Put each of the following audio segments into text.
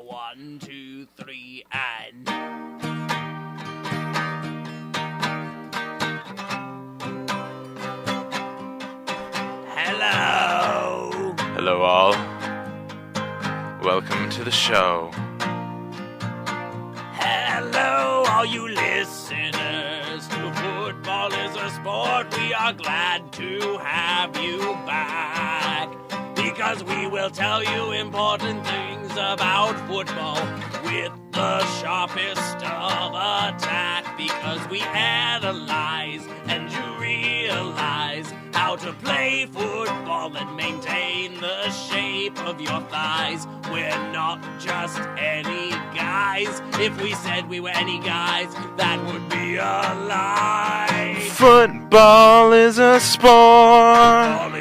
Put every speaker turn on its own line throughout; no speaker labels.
One, two, three, and... Hello!
Hello all. Welcome to the show.
Hello, all you listeners to Football is a Sport. We are glad to have you back, because we will tell you important things about football with the sharpest of attack, because we analyze and you realize how to play football and maintain the shape of your thighs. We're not just any guys. If we said we were any guys, that would be a lie.
Football is a sport.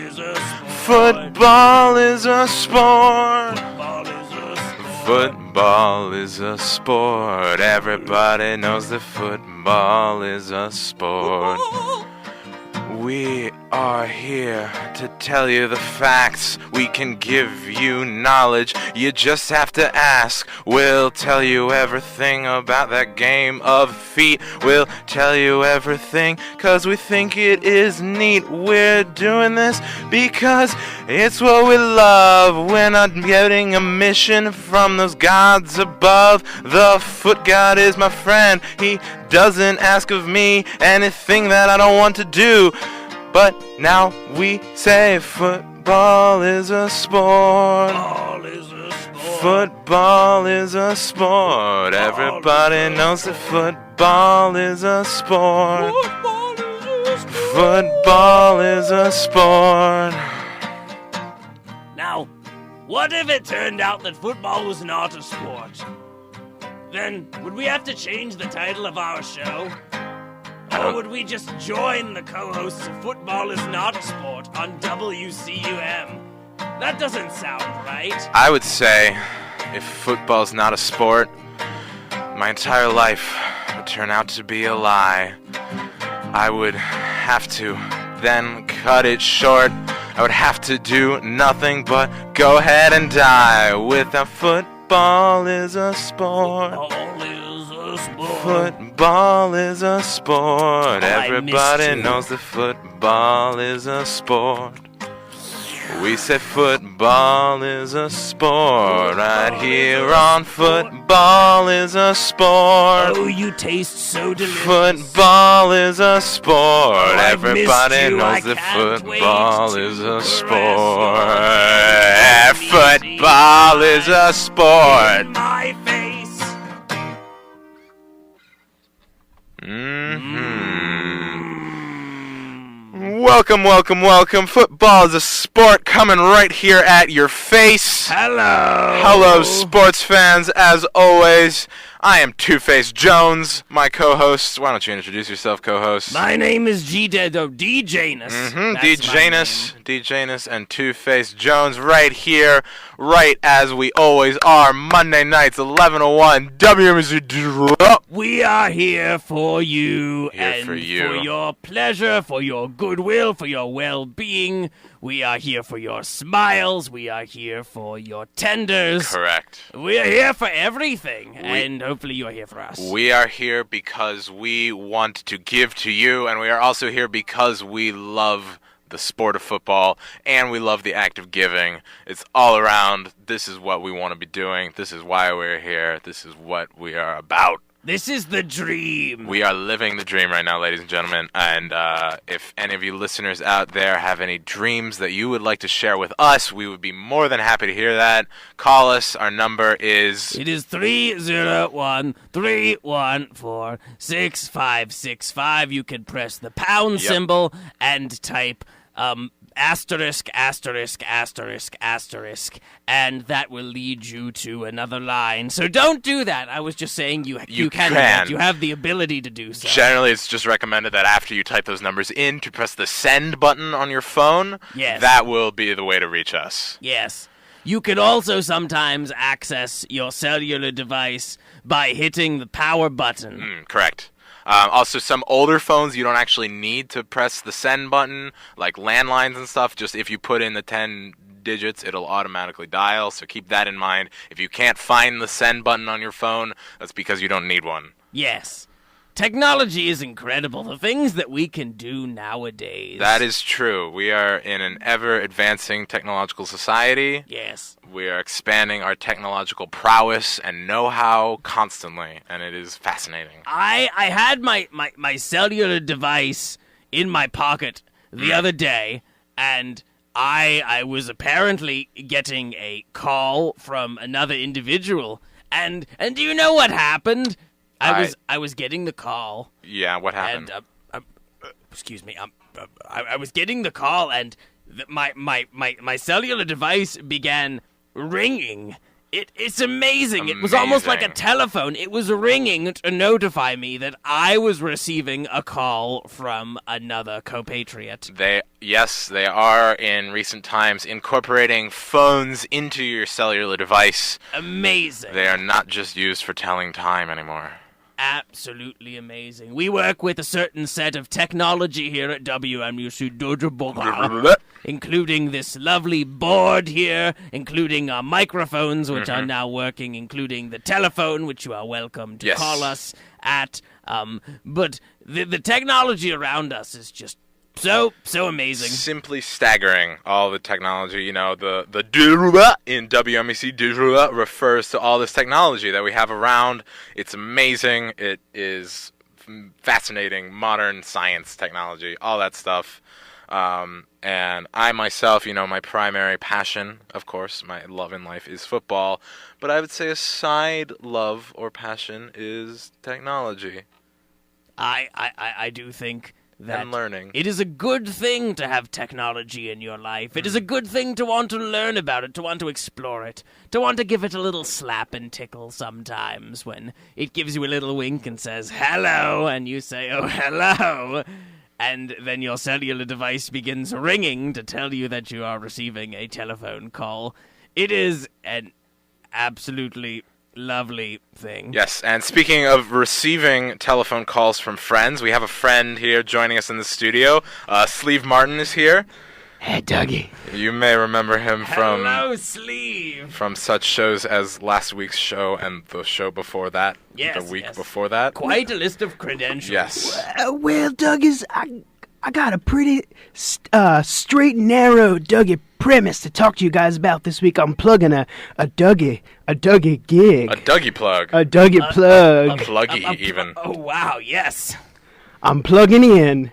Football is a sport.
Football is a sport.
Football is a sport.
Football is a sport. Everybody knows that football is a sport. We are here to tell you the facts. We can give you knowledge. You just have to ask. We'll tell you everything about that game of feet. We'll tell you everything 'cause we think it is neat. We're doing this because it's what we love. We're not getting a mission from those gods above. The foot god is my friend. He doesn't ask of me anything that I don't want to do. But now we say football is a sport. Football is a sport. Everybody knows that football is a sport. Football is a sport.
Now, what if it turned out that football was not a sport? Then, would we have to change the title of our show? Or would we just join the co-hosts of Football is Not a Sport on WCUM? That doesn't sound right.
I would say, if football's not a sport, my entire life would turn out to be a lie. I would have to then cut it short. I would have to do nothing but go ahead and die without football is a sport. Football is a sport. Everybody knows that football is a sport. We say football is a sport right here on Football is a Sport.
Oh, you taste so delicious.
Football is a sport.
Everybody
knows that football is a sport. Football is a sport.
My face.
Welcome. Football is a sport coming right here at your face. Hello, sports fans. As always, I am Two-Face Jones, my co-host. Why don't you introduce yourself, co-host?
My name is D-Janus.
D-Janus and Two-Face Jones right here, right as we always are, Monday nights, 11:01, WMSU Drop.
We are here for you,
for
your pleasure, for your goodwill, for your well-being. We are here for your smiles. We are here for your tenders.
Correct.
We are here for everything, and hopefully you are here for us.
We are here because we want to give to you, and we are also here because we love the sport of football, and we love the act of giving. It's all around. This is what we want to be doing. This is why we're here. This is what we are about.
This is the dream.
We are living the dream right now, ladies and gentlemen. And if any of you listeners out there have any dreams that you would like to share with us, we would be more than happy to hear that. Call us. Our number is...
It is 301-314-6565. You can press the pound symbol and type asterisk, asterisk, asterisk, asterisk, and that will lead you to another line. So don't do that. I was just saying you can do that. You have the ability to do so.
Generally, it's just recommended that after you type those numbers in, to press the send button on your phone.
Yes.
That will be the way to reach us.
Yes. You can also sometimes access your cellular device by hitting the power button.
Correct. Also, some older phones, you don't actually need to press the send button, like landlines and stuff. Just if you put in the 10 digits, it'll automatically dial, so keep that in mind. If you can't find the send button on your phone, that's because you don't need one.
Yes. Technology is incredible. The things that we can do nowadays.
That is true. We are in an ever-advancing technological society.
Yes.
We are expanding our technological prowess and know-how constantly, and it is fascinating.
I had my cellular device in my pocket the other day, and I was apparently getting a call from another individual, and do you know what happened? I was getting the call.
Yeah, what happened?
And excuse me. I was getting the call, and my cellular device began ringing. It's amazing. It was almost like a telephone. It was ringing to notify me that I was receiving a call from another compatriot.
They are in recent times incorporating phones into your cellular device.
Amazing.
They are not just used for telling time anymore.
Absolutely amazing. We work with a certain set of technology here at WMUC Dojo, including this lovely board here, including our microphones, which are now working, including the telephone, which you are welcome to call us at. But the technology around us is just so amazing.
Simply staggering, all the technology. You know, the Dirula in WMEC Dirula refers to all this technology that we have around. It's amazing. It is fascinating, modern science technology, all that stuff. And I myself, my primary passion, of course, my love in life is football. But I would say a side love or passion is technology.
I do think that
and learning.
It is a good thing to have technology in your life. It is a good thing to want to learn about it, to want to explore it, to want to give it a little slap and tickle sometimes when it gives you a little wink and says, hello, and you say, oh, hello, and then your cellular device begins ringing to tell you that you are receiving a telephone call. It is an absolutely lovely thing.
Yes, and speaking of receiving telephone calls from friends, we have a friend here joining us in the studio. Sleeve Martin is here.
Hey, Dougie.
You may remember him from...
Hello, Sleeve.
From such shows as last week's show and the show before that.
Yes,
the week before that.
Quite a list of credentials.
Yes.
Well, Dougie, I got a pretty straight and narrow Dougie premise to talk to you guys about this week. I'm plugging a Dougie gig.
A Dougie plug.
A Dougie plug.
Pluggy, even.
Oh, wow, yes.
I'm plugging in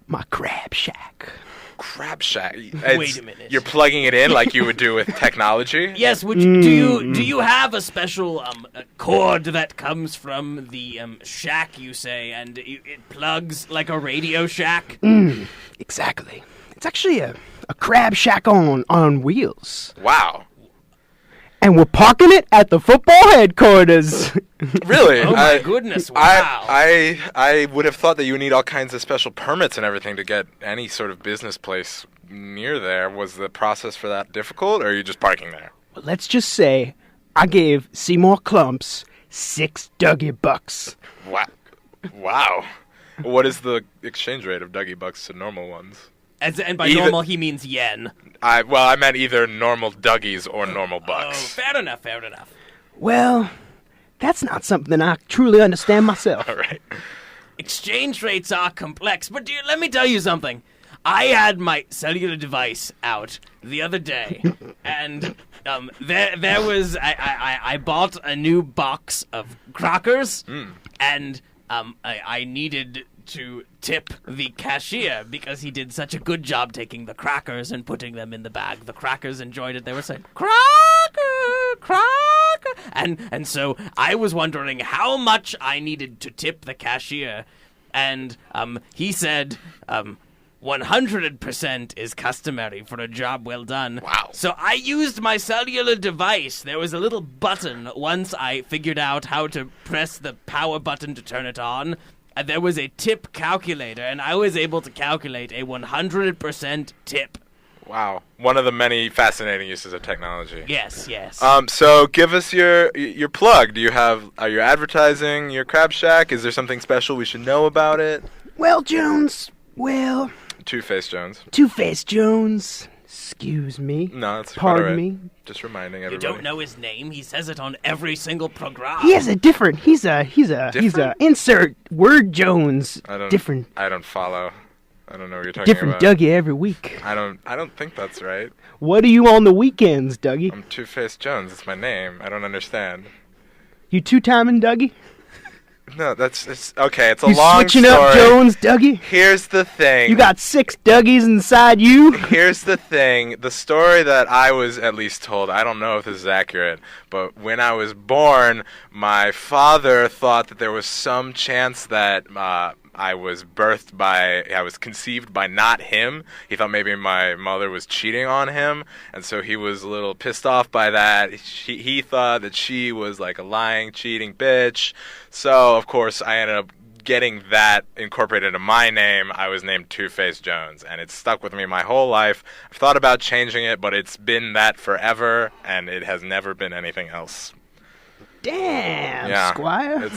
my crab shack.
Crab Shack.
Wait a minute.
You're plugging it in like you would do with technology?
Yes, do you have a special cord that comes from the shack, you say, and it plugs like a Radio Shack?
Exactly. It's actually a crab shack on wheels.
Wow.
And we're parking it at the football headquarters.
Really?
Oh my goodness, wow.
I would have thought that you would need all kinds of special permits and everything to get any sort of business place near there. Was the process for that difficult, or are you just parking there?
Well, let's just say I gave Seymour Clumps $6 Dougie bucks.
Wow. What is the exchange rate of Dougie bucks to normal ones?
And by normal, he means yen.
I meant either normal Dougies or normal bucks.
Oh, fair enough.
Well, that's not something I truly understand myself.
All right.
Exchange rates are complex, but let me tell you something. I had my cellular device out the other day, and there was I bought a new box of crackers, and I needed to tip the cashier because he did such a good job taking the crackers and putting them in the bag. The crackers enjoyed it. They were saying, cracker. And so I was wondering how much I needed to tip the cashier. And he said, 100% is customary for a job well done.
Wow.
So I used my cellular device. There was a little button once I figured out how to press the power button to turn it on. And there was a tip calculator, and I was able to calculate a 100% tip.
Wow. One of the many fascinating uses of technology.
Yes.
So give us your plug. Are you advertising your Crab Shack? Is there something special we should know about it?
Well, Jones, well...
Two-Face Jones.
Two-Face Jones. Excuse me.
No, that's
Pardon
quite all right.
me.
Just reminding
You
everybody.
don't know his name? He says it on every single program.
He has a different... He's a
Different?
insert word Jones. Different.
I don't follow. I don't know what you're talking
Different
about.
Dougie every week.
I don't think that's right.
What are you on the weekends, Dougie?
I'm Two-Face Jones. It's my name. I don't understand.
You two-timing Dougie?
No, it's okay. It's a
You
long
switching
story.
up Jones, Dougie?
Here's the thing.
You got 6 Dougies inside you?
Here's the thing. The story that I was at least told, I don't know if this is accurate, but when I was born, my father thought that there was some chance that I was conceived by not him. He thought maybe my mother was cheating on him, and so he was a little pissed off by that. He thought that she was like a lying, cheating bitch. So, of course, I ended up getting that incorporated into my name. I was named Two-Face Jones, and it's stuck with me my whole life. I've thought about changing it, but it's been that forever, and it has never been anything else.
Damn,
Yeah,
Squire.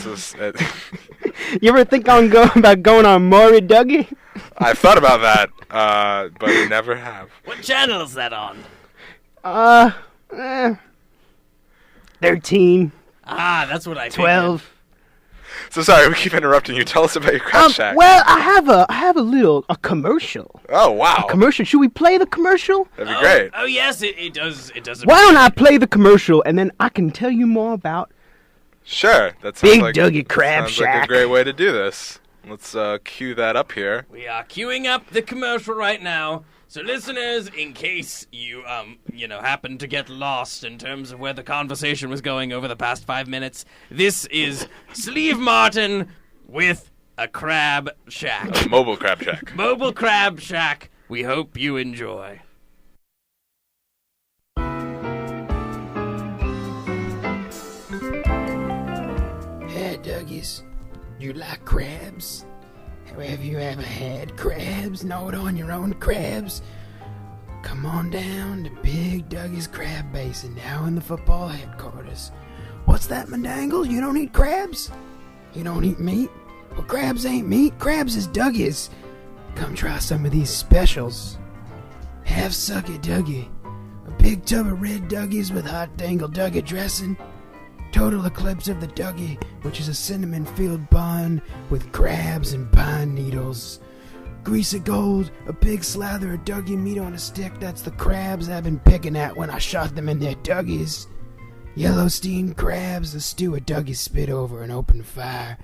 You
ever think about going on Maury, Dougie?
I've thought about that, but I never have.
What channel is that on?
13.
That's what I
12.
So sorry, we keep interrupting you. Tell us about your Crab Shack.
Well, I have a commercial.
Oh, wow.
A commercial. Should we play the commercial?
That'd be great.
Oh yes, it does. It does.
Why don't I play the commercial and then I can tell you more about
Sure. That sounds
Big
like,
Dougie Crab
sounds like a
Shack.
great way to do this. Let's cue that up here.
We are queuing up the commercial right now. So listeners, in case you happen to get lost in terms of where the conversation was going over the past 5 minutes, this is Sleeve Martin with a Crab Shack.
A mobile Crab Shack.
Mobile Crab Shack. We hope you enjoy.
Hey, Dougies. You like crabs? Have you ever had crabs? Gnawed on your own crabs? Come on down to Big Dougie's Crab Basin, now in the football headquarters. What's that, Mandangle? You don't eat crabs? You don't eat meat? Well, crabs ain't meat. Crabs is Dougie's. Come try some of these specials. Half Suck It Dougie. A big tub of red Dougies with hot dangle Dougie dressing. Total Eclipse of the Dougie, which is a cinnamon-filled bun with crabs and pine needles. Greasy Gold, a big slather of Dougie meat on a stick. That's the crabs I've been picking at when I shot them in their Dougies. Yellow steamed crabs, a stew of Dougie spit over an open fire.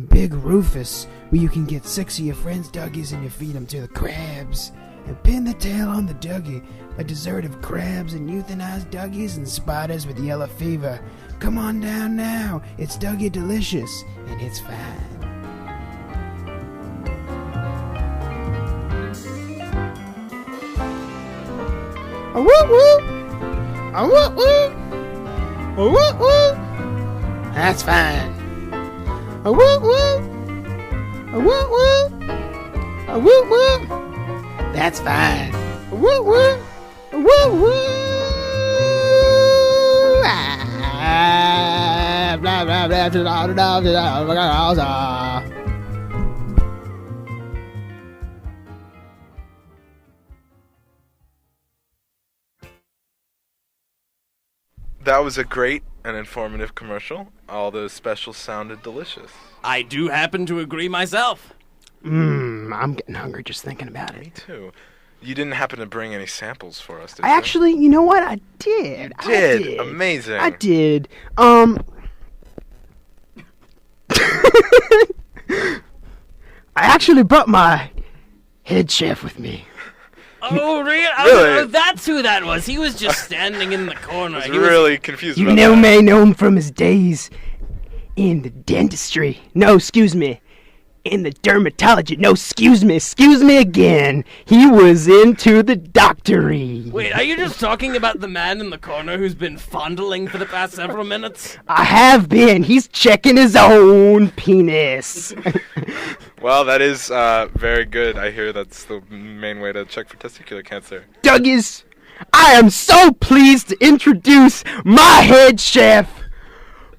Big Rufus, where you can get 6 of your friends' Dougies and you feed them to the crabs. And Pin the Tail on the Dougie, a dessert of crabs and euthanized Dougies and spiders with yellow fever. Come on down now, it's Dougie Delicious, and it's fine. A woo woo! A woo woo! A woo woo! That's fine. A woo woo! A woo woo! A woo woo! That's fine. A woo woo! A woo woo! Blah blah blah blah blah blah blah.
That was a great and informative commercial. All those specials sounded delicious.
I do happen to agree myself.
I'm getting hungry just thinking about
Me
it.
too. You didn't happen to bring any samples for us, did
I
you?
actually, you know what? I did.
You did? Amazing.
I did. I actually brought my head chef with me.
Oh, really?
Really?
Oh, that's who that was. He was just standing in the corner.
I was
He was-
really confused
You
about
know,
that.
may know him from his days in the dentistry. No, excuse me, in the dermatology. No, excuse me again. He was into the doctory.
Wait, are you just talking about the man in the corner who's been fondling for the past several minutes?
I have been. He's checking his own penis.
Well, that is very good. I hear that's the main way to check for testicular cancer.
Douglas, I am so pleased to introduce my head chef,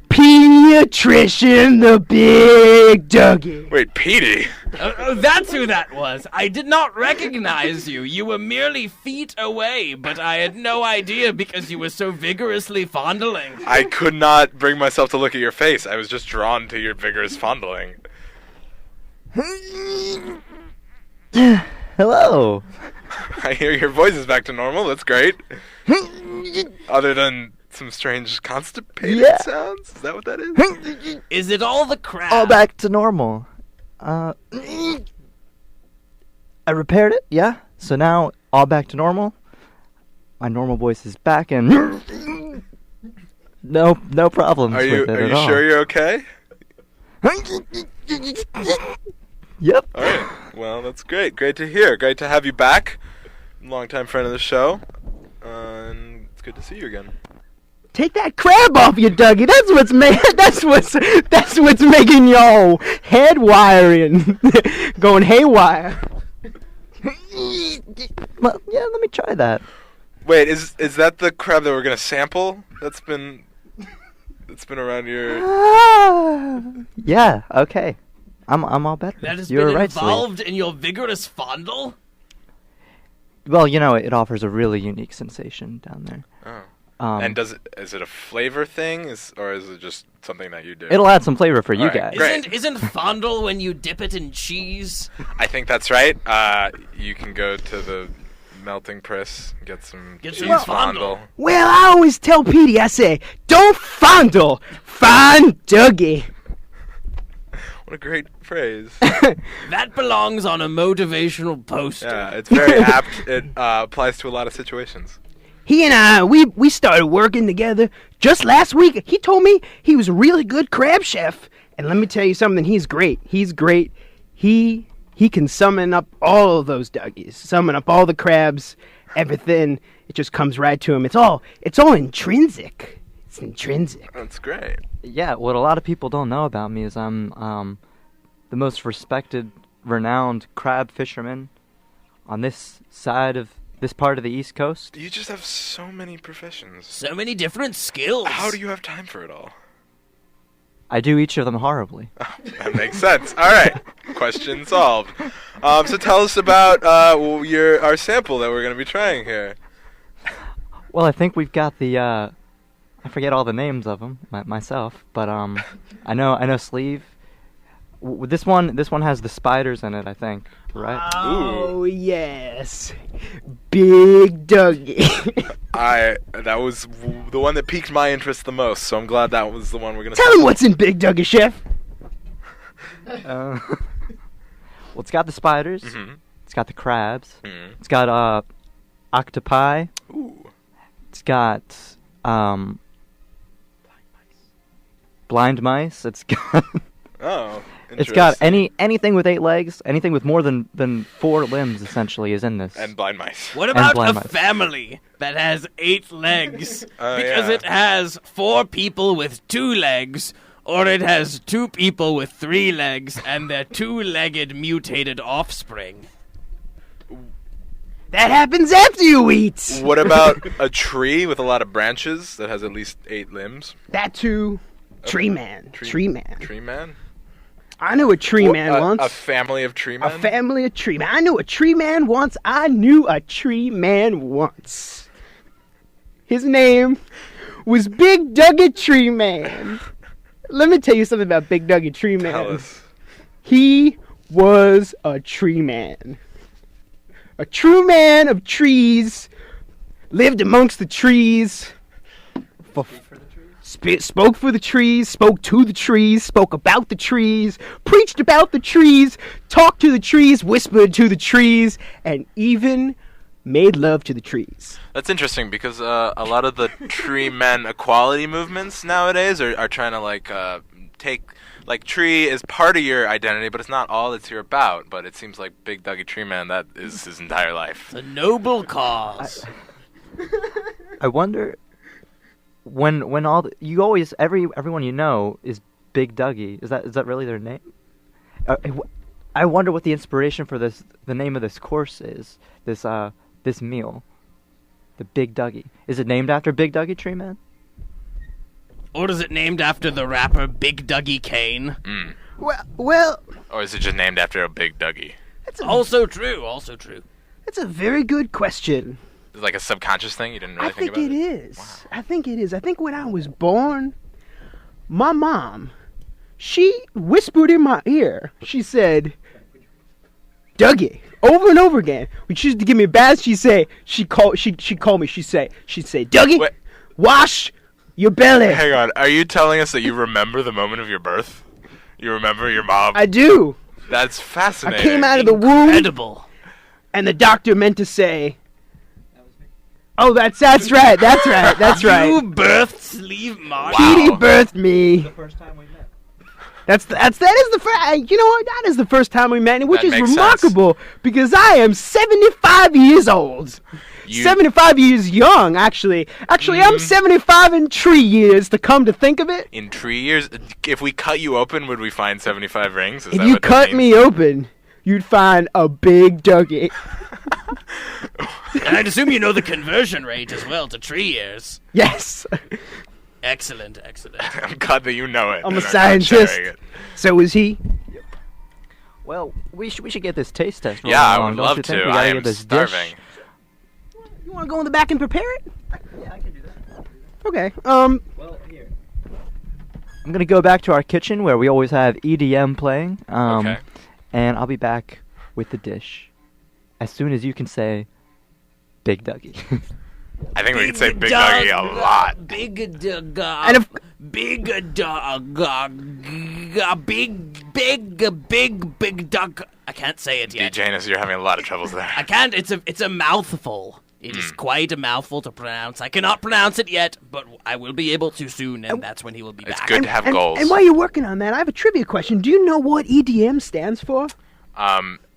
Pediatrician the Big Dougie.
Wait, Petey?
That's who that was. I did not recognize you. You were merely feet away, but I had no idea because you were so vigorously fondling.
I could not bring myself to look at your face. I was just drawn to your vigorous fondling.
Hello.
I hear your voice is back to normal. That's great. Other than some strange constipated sounds? Is that what that is?
Is it all the crab?
All back to normal. I repaired it, yeah. So now, all back to normal. My normal voice is back and no problems with it at all.
Are you sure you're okay?
Yep.
All right. Well, that's great. Great to hear. Great to have you back. Longtime friend of the show. And it's good to see you again.
Take that crab off you, Dougie. That's what's making your head wiring going haywire.
Well, yeah, let me try that.
Wait, is that the crab that we're gonna sample? That's been around your.
Yeah. Okay. I'm all better.
That has
You're
been
right,
involved in your vigorous fondle?
Well, it offers a really unique sensation down there.
Oh.
And
is it a flavor thing, or is it just something that you do?
It'll add some flavor for you
right,
guys.
great.
Isn't fondle when you dip it in cheese?
I think that's right. You can go to the melting press and get some cheese fondle.
Well, I always tell Petey, I say, don't fondle, find Dougie.
What a great phrase.
That belongs on a motivational poster.
Yeah, it's very apt. It applies to a lot of situations.
He and I, we started working together just last week. He told me he was a really good crab chef. And let me tell you something, he's great. He's great. He can summon up all of those Dougies, summon up all the crabs, everything. It just comes right to him. It's all intrinsic. It's intrinsic.
That's great.
Yeah, what a lot of people don't know about me is I'm the most respected, renowned crab fisherman on this side of this part of the East Coast.
You just have so many professions.
So many different skills.
How do you have time for it all?
I do each of them horribly.
That makes sense. All right. Question solved. So tell us about our sample that we're going to be trying here.
Well, I think we've got the I forget all the names of them myself, but I know Sleeve. This one has the spiders in it, I think, right?
Oh, yes. Big Dougie.
That was the one that piqued my interest the most, so I'm glad that was the one we're going to
Tell him what's in Big Dougie, chef.
Well, it's got the spiders.
Mm-hmm.
It's got the crabs.
Mm-hmm.
It's got octopi.
Ooh.
It's got blind mice. It's got
Oh,
it's got anything with 8 legs, anything with more than 4 limbs essentially is in this.
And blind mice.
What about
blind
a
mice.
family that has 8 legs? Because
yeah.
it has 4 people with 2 legs, or it has 2 people with 3 legs and their 2-legged mutated offspring.
That happens after you eat.
What about a tree with a lot of branches that has at least 8 limbs?
That too. Tree man. Tree man.
Tree man?
I knew a tree man once.
A family of tree men?
A family of tree men. I knew a tree man once. His name was Big Dougie Tree Man. Let me tell you something about Big Dougie Tree Man.
Tell us.
He was a tree man. A true man of trees. Lived amongst the trees. Spoke for the trees, spoke to the trees, spoke about the trees, preached about the trees, talked to the trees, whispered to the trees, and even made love to the trees.
That's interesting because a lot of the tree men equality movements nowadays are trying to take, like, Tree is part of your identity, but it's not all that you're about. But it seems like Big Dougie Tree Man, that is his entire life.
The noble cause.
I wonder when all you always everyone you know is Big Dougie. Is that really their name? I wonder what the inspiration for the name of this course is. This meal, the Big Dougie. Is it named after Big Dougie Tree Man?
Or is it named after the rapper Big Dougie Kane?
Well.
Or is it just named after a Big Dougie?
Also true.
That's a very good question.
Is it like a subconscious thing? You didn't really
I think
about
it is. Wow. I think it is. I think when I was born, my mom, she whispered in my ear. She said, Dougie, over and over again. When she used to give me a bath, she'd call me. She'd say, Dougie,
Wait.
wash your belly.
Hang on. Are you telling us that you remember the moment of your birth? You remember your mom?
I do.
That's fascinating.
I came out of the womb.
Incredible.
And the doctor meant to say, oh, that's right. That's right.
You birthed Sleeve Martin.
Petey birthed me.
The first time we met.
That is the first. You know what? That is the first time we met, which
That
is
makes
remarkable because I am 75 years old. 75 years young, actually. Actually, I'm 75 in tree years. To come to think of it,
In tree years, if we cut you open, would we find 75 rings? Is
if
that
you
what that
cut
means?
me open, you'd find a big Dougie.
And I'd assume you know the conversion rate as well to 3 years.
Yes.
Excellent.
I'm glad that you know it.
I'm
and
a
are not
scientist.
sharing it.
So is he.
Well, we should get this taste test.
Yeah, I
rolling
would
along, don't
love
you
to.
think? We gotta
I
get
am
this
starving.
dish.
You want to go in the back and prepare it?
Yeah, I can do that.
Okay.
Well, here. I'm gonna go back to our kitchen where we always have EDM playing.
Okay.
And I'll be back with the dish as soon as you can say Big Dougie.
I think we could say Big Dougie a lot.
Big Dougie.
And if
Big Dougie. Big Duck. I can't say it yet.
Janus, you're having a lot of troubles there.
I can't. It's a mouthful. It is quite a mouthful to pronounce. I cannot pronounce it yet, but I will be able to soon, and that's when he will be
It's
back.
good to have goals.
And while you're working on that, I have a trivia question. Do you know what EDM stands for?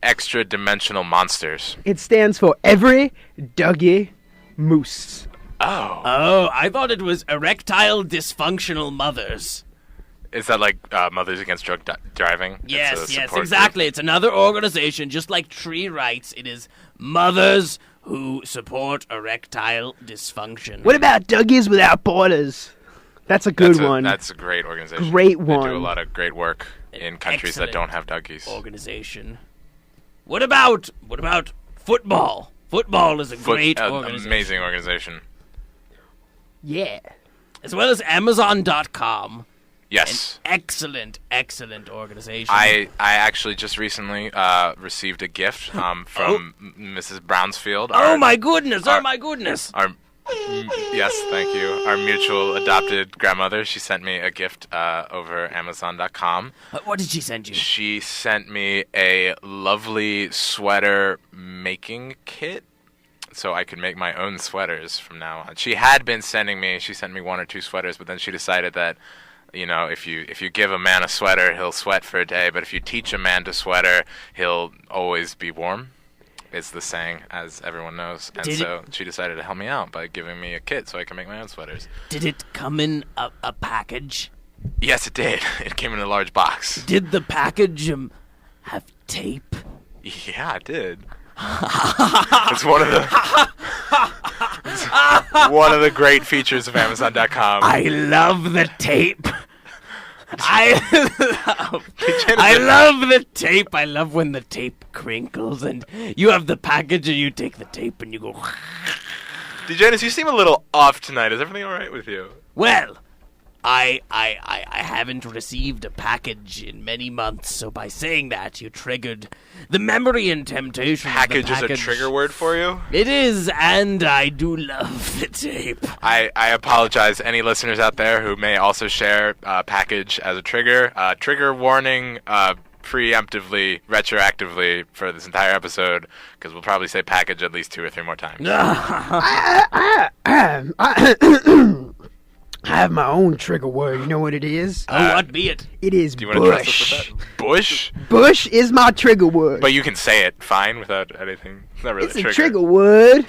Extra dimensional monsters.
It stands for Every Dougie Moose.
Oh.
Oh, I thought it was erectile dysfunctional mothers.
Is that like Mothers Against Drug Driving?
Yes,
It's a
yes,
support
exactly.
group.
It's another organization, just like Tree Rights. It is mothers who support erectile dysfunction.
What about Dougies Without Borders? That's a good one.
That's a great organization.
Great
They
one.
do a lot of great work in countries that
Excellent
don't have Dougies.
organization. What about football? Football is a great
An
organization.
amazing organization.
Yeah.
As well as Amazon.com.
Yes.
Excellent organization.
I actually just recently received a gift from Mrs. Brownsfield.
Oh my goodness!
our- Yes, thank you. Our mutual adopted grandmother. She sent me a gift over Amazon.com.
What did she send you?
She sent me a lovely sweater making kit, so I could make my own sweaters from now on. She had been sending me. She sent me 1 or 2 sweaters, but then she decided that, you know, if you give a man a sweater, he'll sweat for a day. But if you teach a man to sweater, he'll always be warm. It's the saying, as everyone knows. And so she decided to help me out by giving me a kit so I can make my own sweaters.
Did it come in a package?
Yes, it did. It came in a large box.
Did the package have tape?
Yeah, it did. It's one of the great features of Amazon.com.
I love the tape. I love the tape. I love when the tape crinkles and you have the package and you take the tape and you go.
Dejanis, you seem a little off tonight. Is everything all right with you?
Well, I haven't received a package in many months, so by saying that, you triggered the memory and temptation.
Package
of the
is a trigger word for you?
It is, and I do love the tape.
I apologize. Any listeners out there who may also share package as a trigger. Trigger warning preemptively, retroactively for this entire episode, because we'll probably say package at least 2 or 3 more times.
I have my own trigger word. You know what it is?
Oh, what be it?
It is
Do you want to trust us
bush.
with that? Bush?
Bush is my trigger word.
But you can say it fine without anything. It's not really
It's a trigger word.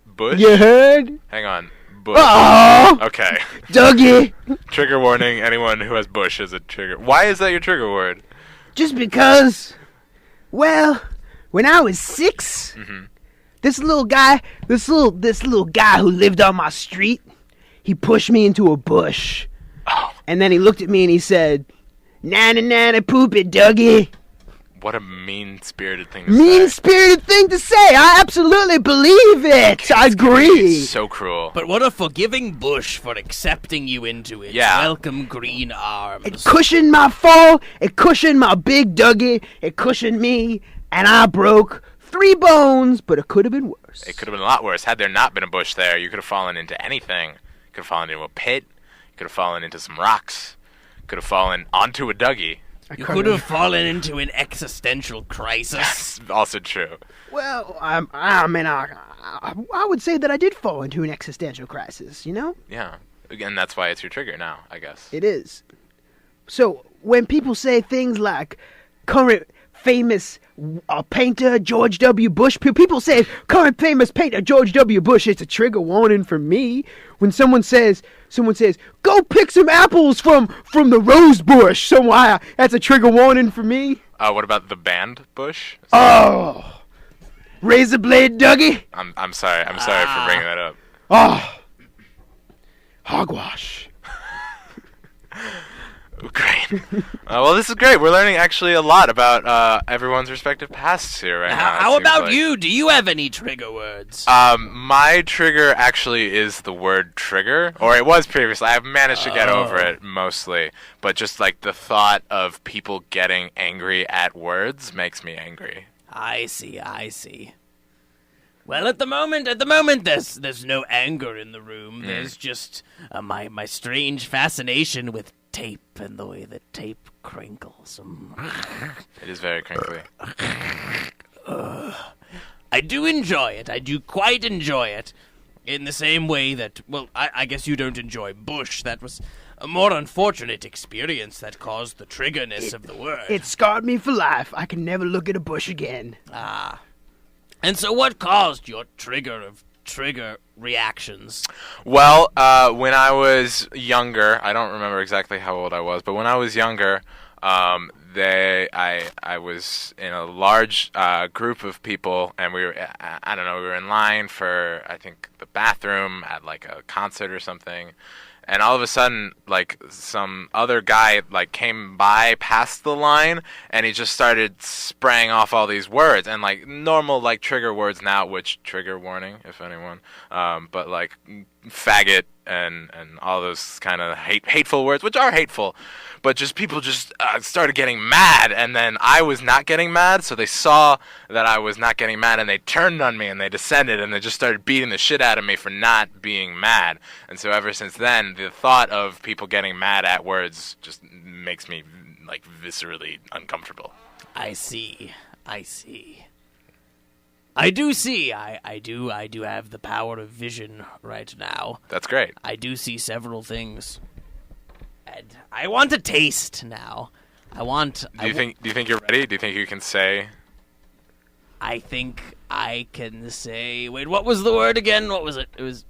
Bush?
You heard?
Hang on. Bush.
Oh,
Okay.
Dougie.
Trigger warning, anyone who has bush is a trigger. Why is that your trigger word?
Just because, well, when I was 6, this little guy who lived on my street, he pushed me into a bush.
Oh,
And then he looked at me and he said, "Nana, nana, poop it, Dougie."
what a mean-spirited thing to say.
Mean-spirited thing to say. I absolutely believe it. I agree.
It's so cruel.
But what a forgiving bush for accepting you into its
Yeah.
welcome green arms.
It cushioned my fall. It cushioned my big Dougie. It cushioned me. And I broke 3 bones, but it could have been worse.
It could have been a lot worse. Had there not been a bush there, you could have fallen into anything. You could have fallen into a pit. You could have fallen into some rocks. You could have fallen onto a Dougie.
You could have fallen into an existential crisis.
That's also true.
Well, I mean, I would say that I did fall into an existential crisis, you know?
Yeah. Again, that's why it's your trigger now, I guess.
It is. So, when people say things like current famous painter George W. Bush, people say current famous painter George W. Bush, it's a trigger warning for me. When someone says, go pick some apples from the rose bush, that's a trigger warning for me.
What about the band Bush?
Oh, razor blade Dougie.
I'm sorry. I'm sorry for bringing that up.
Oh, hogwash.
Great. Well, this is great. We're learning actually a lot about everyone's respective pasts here right now. it
How
seems
about
like.
you? Do you have any trigger words?
My trigger actually is the word trigger, or it was previously. I've managed to get over it mostly, but just like the thought of people getting angry at words makes me angry.
I see. Well, at the moment, there's no anger in the room. There's just my strange fascination with tape and the way that tape crinkles.
It is very crinkly.
I do enjoy it. I do quite enjoy it. In the same way that, well, I guess you don't enjoy Bush. That was a more unfortunate experience that caused the triggerness of the word.
It scarred me for life. I can never look at a bush again.
And so what caused your trigger reactions?
Well, when I was younger, I don't remember exactly how old I was, but when I was younger, I was in a large group of people, and we were in line for, I think, the bathroom at like a concert or something. And all of a sudden, like, some other guy, like, came by past the line, and he just started spraying off all these words. And, like, normal, like, trigger words now, which, trigger warning, if anyone. But, like, faggot and all those kind of hateful words, which are hateful. But just people just started getting mad, and then I was not getting mad, so they saw that I was not getting mad, and they turned on me, and they descended, and they just started beating the shit out of me for not being mad. And so ever since then, the thought of people getting mad at words just makes me, like, viscerally uncomfortable.
I see. I do see. I do have the power of vision right now.
That's great.
I do see several things. And I want a taste now.
Do you think you're ready? Do you think you can say?
I think I can say. Wait, what was the word again? What was it? It was.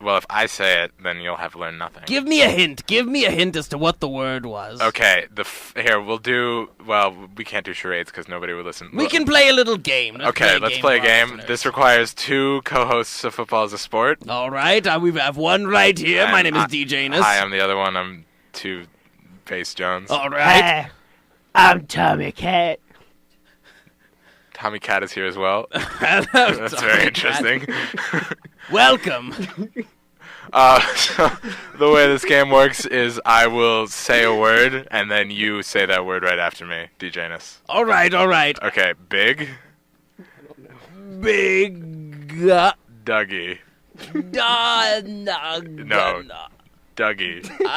Well, if I say it, then you'll have learned nothing.
Give me a hint. Give me a hint as to what the word was.
Okay. Here we'll do. Well, we can't do charades because nobody would listen.
We can play a little game. Let's play a game.
Listeners. This requires 2 co-hosts of Football as a Sport.
All right. We have one right here. My name is DJ Ness.
Hi, I'm the other one. I'm 2 Face Jones.
All right.
I'm Tommy Cat.
Tommy Cat is here as well.
Hello,
That's
Tommy
very
Cat.
interesting.
Welcome.
So the way this game works is I will say a word, and then you say that word right after me, DJ Ness.
All right.
Okay, big.
Big.
Dougie.
No.
Dougie.
All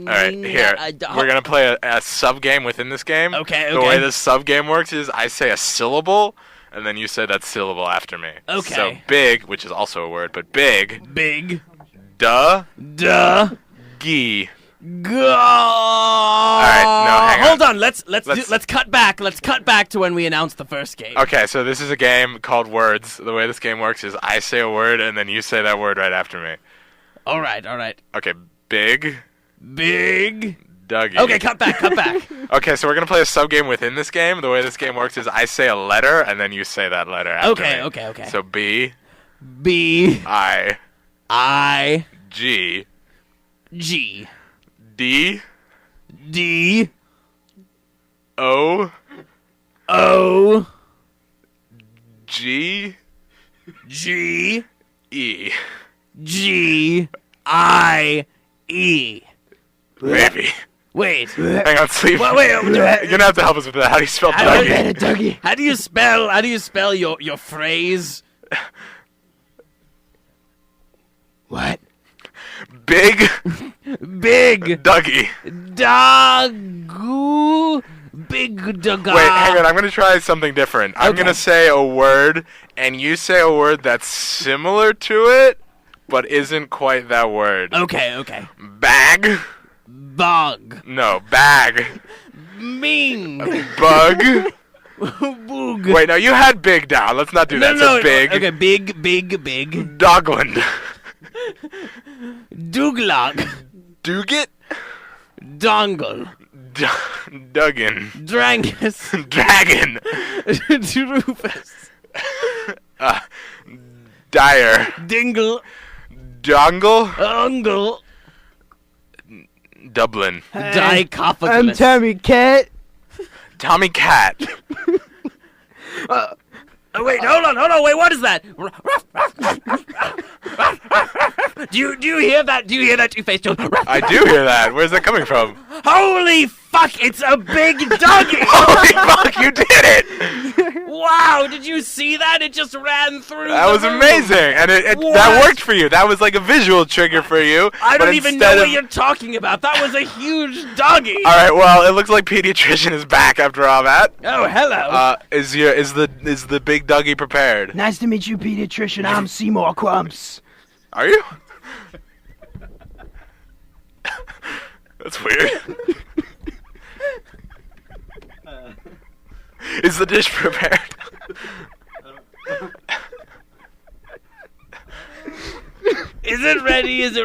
Alright, here. We're going to play a sub-game within this game.
Okay.
The way this sub-game works is I say a syllable, and then you say that syllable after me.
Okay.
So big, which is also a word, but big.
Big.
Duh.
Duh.
Gee.
Go.
All right, no, hang on.
Hold on. Let's cut back. Let's cut back to when we announced the first game.
Okay, so this is a game called Words. The way this game works is I say a word and then you say that word right after me.
All right.
Okay, big Dougie.
Okay, cut back.
Okay, so we're gonna play a sub game within this game. The way this game works is I say a letter and then you say that letter after me.
Okay.
So B
I
G
G
D
D
O G
G
E.
G I E.
Maybe.
Wait.
Hang on, sleep.
Wait.
You're gonna have to help us with that. How do you spell Dougie?
Dougie.
How do you spell your phrase?
What?
Big
Dagu.
Dougie.
Big Daga.
Wait, hang on. I'm gonna try something different. I'm gonna say a word, and you say a word that's similar to it, but isn't quite that word.
Okay.
Bag.
Bug.
No, bag.
Ming.
Bug.
Boog.
Wait, no, you had big down. Let's not do that.
No.
So big.
Okay, big.
Dogland.
Douglag.
Duget.
Dongle.
Duggan.
Drangus.
Dragon.
Rufus.
Dyer.
Dingle.
Dongle.
Ungle.
Dublin.
Dicophagous.
I'm Tommy Cat.
Tommy Cat.
Oh, wait, hold on, wait, what is that? Do you hear that? Do you hear that, Two-Faced Joe?
I do hear that. Where's that coming from?
Holy fuck, it's a big doggy!
Holy fuck, you did it!
Wow, did you see that? It just ran through
That
the
was
room.
amazing, and
What?
that worked for you. That was like a visual trigger for you.
I
but
don't even
instead
know what
of-
you're talking about. That was a huge doggy.
All right, well, it looks like pediatrician is back after all that.
Oh, hello.
Is the big Dougie prepared?
Nice to meet you, pediatrician. I'm Seymour Crumps.
Are you? That's weird. Is the dish prepared?
Is it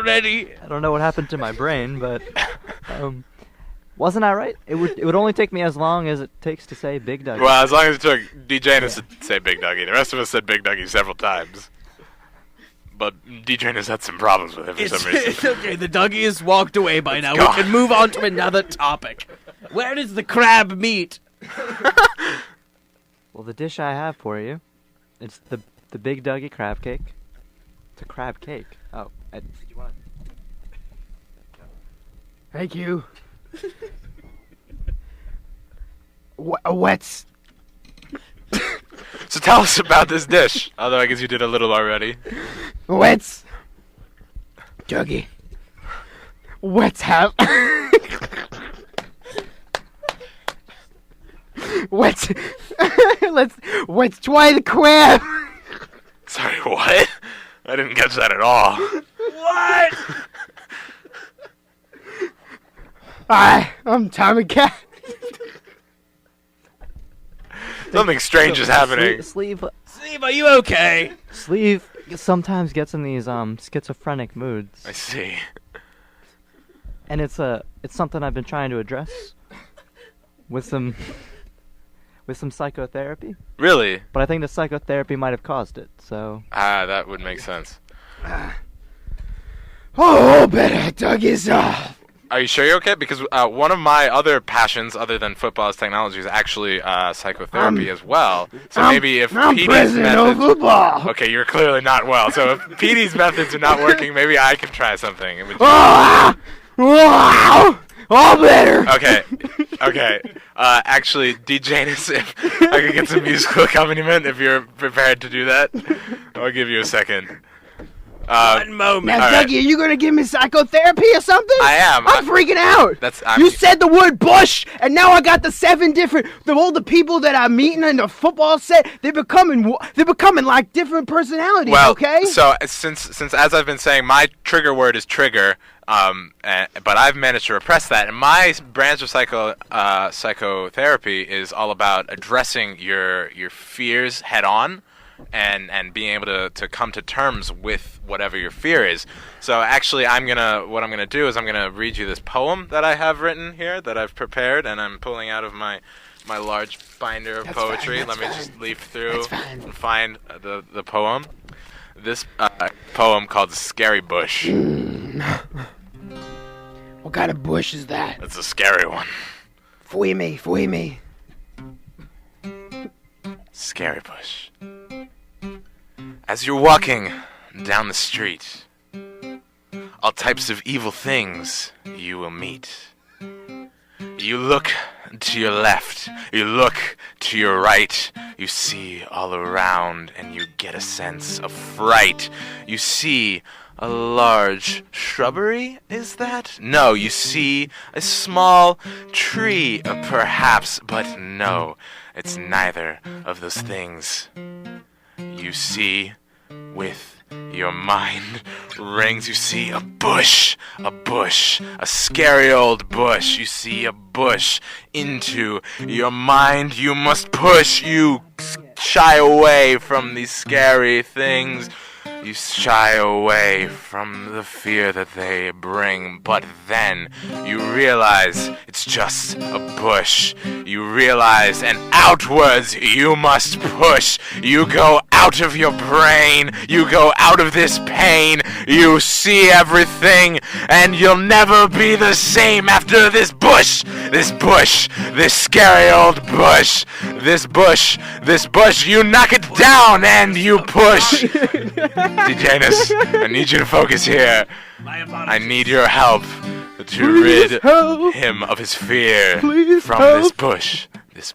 ready?
I don't know what happened to my brain, but wasn't I right? It would only take me as long as it takes to say Big Dougie.
Well, as long as it took DJ to say Big Dougie. The rest of us said Big Dougie several times. But DJ has had some problems with it for some reason.
It's okay, the doggy has walked away by now.
gone.
We can move on to another topic. Where does the crab meat?
Well, the dish I have for you, it's the Big Dougie crab cake. It's a crab cake. Oh, did you want
Thank you. What's...
So tell us about this dish. Although I guess you did a little already.
What's... Dougie. What's have... Let's try the crab.
Sorry, what? I didn't catch that at all.
What?
Hi, I'm Tommy Cat.
Something strange is happening.
Sleeve
Steve, are you okay?
Sleeve sometimes gets in these schizophrenic moods,
I see.
and it's something I've been trying to address with some psychotherapy.
Really?
But I think the psychotherapy might have caused it. So
That would make sense.
Oh, better, Dougie's off.
Are you sure you're okay? Because one of my other passions, other than football, is technology, is actually psychotherapy as well. So maybe if
I'm
Petey's
president of
methods...
football.
Okay, you're clearly not well. So if Petey's methods are not working, maybe I can try something. It would-
All better.
Okay. Actually, DJ, if I could get some musical accompaniment, if you're prepared to do that, I'll give you a second.
One moment.
Now,
All right.
Dougie, are you gonna give me psychotherapy or something?
I am.
I'm freaking out. You said the word bush, and now I got the 7 different. All the people that I'm meeting in the football set, they're becoming like different personalities.
Well,
okay.
so since as I've been saying, my trigger word is trigger. But I've managed to repress that. And my branch of psychotherapy is all about addressing your fears head on. And being able to come to terms with whatever your fear is. So actually, what I'm gonna do is I'm gonna read you this poem that I have written here that I've prepared, and I'm pulling out of my large binder of poetry. Let me just leaf through and find the poem. This poem called "Scary Bush."
What kind of bush is that?
It's a scary one.
Fui me.
Scary bush. As you're walking down the street, all types of evil things you will meet. You look to your left, you look to your right, you see all around and you get a sense of fright. You see a large shrubbery, is that? No, you see a small tree, perhaps, but no, it's neither of those things. You see with your mind rings, you see a bush, a scary old bush. You see a bush into your mind. You must push. You shy away from these scary things. You shy away from the fear that they bring, but then you realize it's just a bush. You realize, and outwards you must push. You go out of your brain. You go out of this pain. You see everything, and you'll never be the same after this bush. This scary old bush. This bush, you knock it down and you push. Dejanus, I need you to focus here. I need your help to rid him of his fear from this bush. This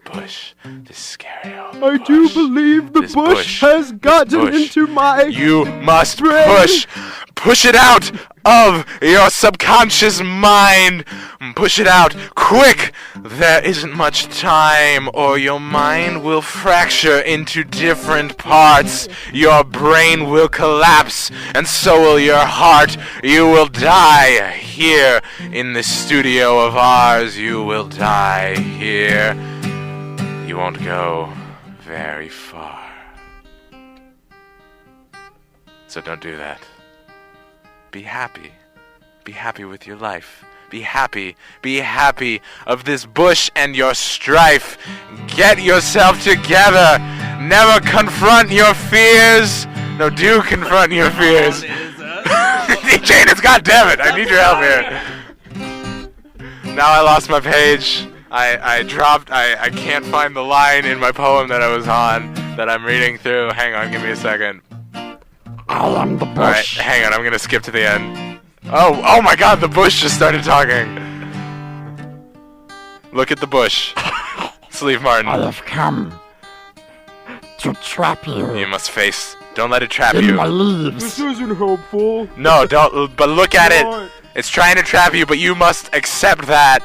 scary old bush.
I do believe the bush has gotten into my...
You must
brain.
push it out of your subconscious mind. Push it out quick. There isn't much time, or your mind will fracture into different parts. Your brain will collapse, and so will your heart. You will die here in this studio of ours. You will die here. You won't go very far. So don't do that. Be happy. Be happy with your life. Be happy of this bush and your strife. Get yourself together. Never confront your fears. No, do confront your fears. Janus, goddammit, I need your help here. Now I lost my page. I can't find the line in my poem that I was on, that I'm reading through. Hang on, give me a second.
I am the bush.
Alright, hang on, I'm gonna skip to the end. Oh my god, the bush just started talking. Look at the bush. Sleeve Martin.
I have come to trap you.
You must face. Don't let it trap
in
you.
my leaves.
This isn't helpful.
No, don't, but look at it. It's trying to trap you, but you must accept that.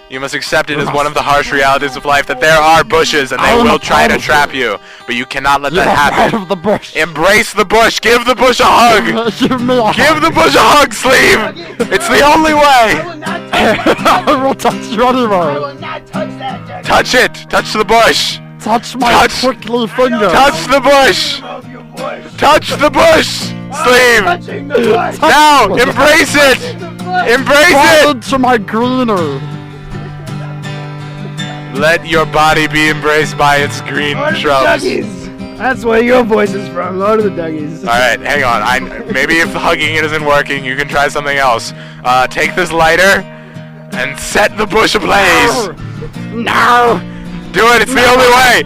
You must accept it as one of the harsh realities of life, that there are bushes and they will try to trap you. But you cannot let that happen.
Of the bush.
Embrace the bush. Give the bush a hug.
Give me a hug.
Give the bush a hug, Sleeve. It's the only way.
I will touch you anyway.
I will not touch that, Dougie.
Touch it. Touch the bush.
Touch my prickly finger.
Touch the bush. Touch the bush, Sleeve.
Touching the bush.
Now, embrace it. Embrace
Fall
it.
into my greenery.
Let your body be embraced by its green
Lord of the
shrubs.
Dougies. That's where your voice is from, Lord of the Dougies.
Alright, hang on. Maybe if hugging it isn't working, you can try something else. Take this lighter and set the bush ablaze.
No.
Do it, it's the only way.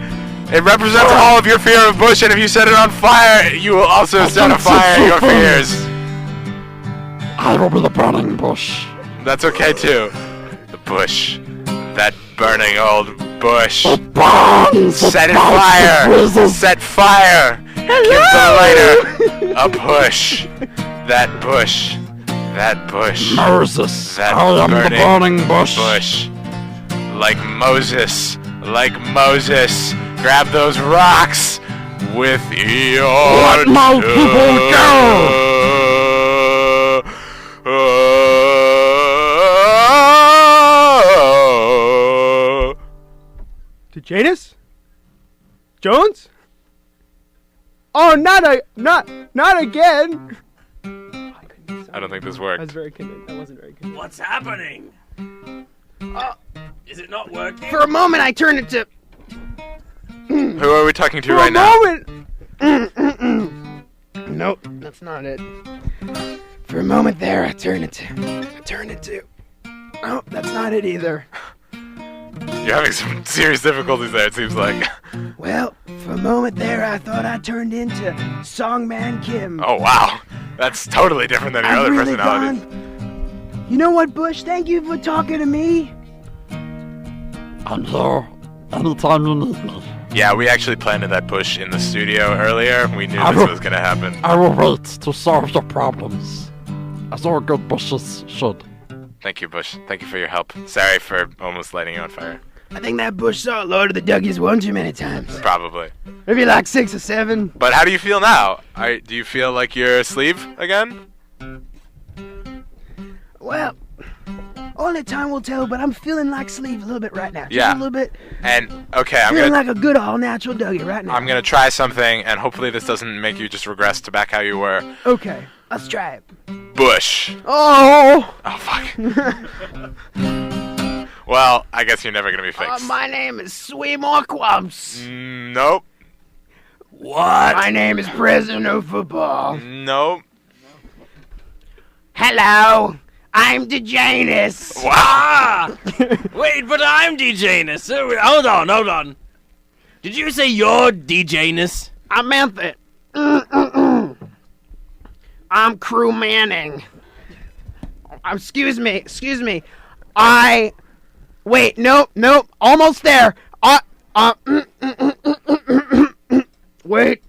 It represents all of your fear of bush, and if you set it on fire, you will also set afire your fears.
I will be the burning bush.
That's okay too. The bush. That burning old bush. Set it fire. Set fire. Give the lighter a push. That bush. That bush.
Moses,
That
I am the burning bush.
Like Moses. Like Moses. Grab those rocks with your
Let my people go.
To Janus? Jones? Oh, not again.
I don't think this
I
worked.
was very convinced. I wasn't very convinced.
What's happening? Is it not working?
For a moment, I turned it to.
Who are we talking to
For
right
a
now?
moment. Nope, that's not it. For a moment there, I turned it to. Oh, that's not it either.
You're having some serious difficulties there, it seems like.
Well, for a moment there, I thought I turned into Songman Kim.
Oh, wow. That's totally different than your
I've
other
really
personalities.
gone. You know what, Bush? Thank you for talking to me.
I'm here anytime you need me.
Yeah, we actually planted that bush in the studio earlier. We knew
I
this
will-
was going to happen.
I will wait to solve your problems, as all good bushes should.
Thank you, Bush. Thank you for your help. Sorry for almost lighting you on fire.
I think that Bush saw Lord of the Dougies one too many times.
Probably.
Maybe like 6 or 7.
But how do you feel now? Do you feel like you're sleeve again?
Well, only time will tell, but I'm feeling like Sleeve a little bit right now. Just
Yeah.
a little bit.
And, okay, I'm
Feeling
going to...
like a good all-natural Dougie right now.
I'm gonna try something, and hopefully this doesn't make you just regress to back how you were.
Okay, let's try it.
Bush.
Oh!
Oh, fuck. Well, I guess you're never gonna be fixed.
My name is Sweemore Quumps.
Nope.
What?
My name is President of Football.
Nope.
Hello, I'm DeJanus.
Wow.
Ah! Wait, but I'm DJness. Hold on. Did you say you're DJness?
I meant that. I'm Crew Manning. Excuse me. Wait, nope, almost there. Wait.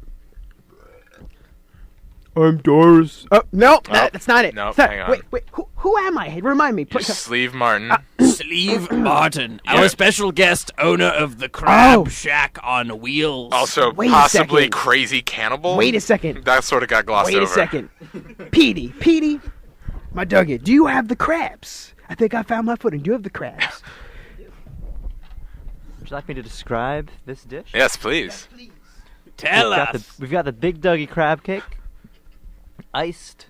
I'm Doris. Oh, nope, that's not it.
Nope,
It's not-
hang on.
Wait, who am I? Remind me.
You're Sleeve Martin.
Sleeve Martin,
Yeah.
our special guest, owner of the Crab
Oh.
Shack on Wheels.
Also,
Wait a
possibly
second.
crazy cannibal.
Wait a second.
That sort of got glossed
Wait
over.
a second. Petey, my Dougie, do you have the crabs? I think I found my footing. Do you have the crabs?
Would you like me to describe this dish?
Yes, please.
Tell us.
We've got the Big Dougie crab cake, iced,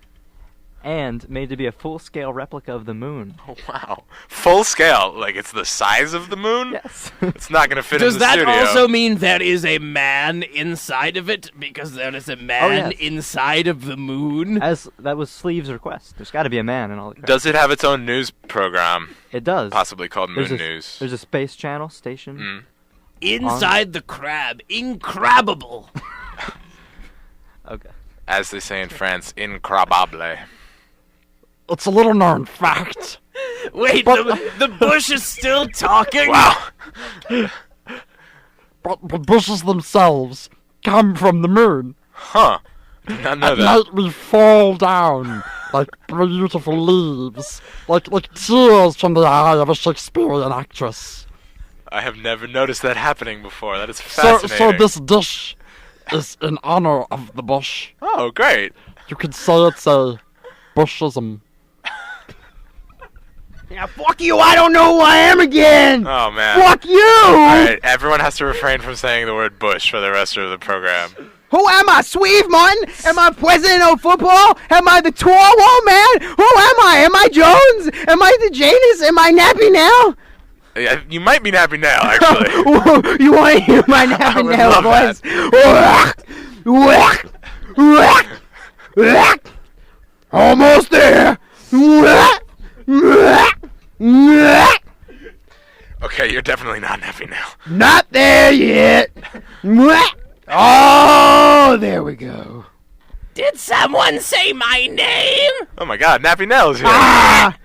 and made to be a full-scale replica of the moon.
Oh, wow. Full scale. Like, it's the size of the moon?
Yes.
It's not gonna fit
Does
in the
that
studio.
also mean there is a man inside of it? Because there is a man
yes.
inside of the moon?
As that was Sleeve's request. There's got to be a man in all the crab.
Does it have its own news program?
It does.
Possibly called Moon
There's a,
News.
There's a space channel station.
Inside the crab. Incredible.
Okay.
As they say in France, incredible.
It's a little known fact.
Wait, the bush is still talking?
Wow.
But the bushes themselves come from the moon.
Huh. Did not know
At
that.
night we fall down like beautiful leaves, like tears from the eye of a Shakespearean actress.
I have never noticed that happening before. That is
So
fascinating.
this dish is in honor of the bush.
Oh, great.
You could say it's a bushism.
Yeah, fuck you, I don't know who I am again!
Oh, man.
Fuck you!
Alright, everyone has to refrain from saying the word bush for the rest of the program.
Who am I, Sweeve Martin? Am I president of football? Am I the tour wall man? Who am I? Am I Jones? Am I the Janus? Am I Nappy now?
Yeah, you might be nappy now, actually.
You want to hear my
I
Nappy
would
now
love
voice? Almost there.
Okay, you're definitely not nappy now.
Not there yet. Oh, there we go.
Did someone say my name?
Oh my god, Nappy Nell is here.
Almost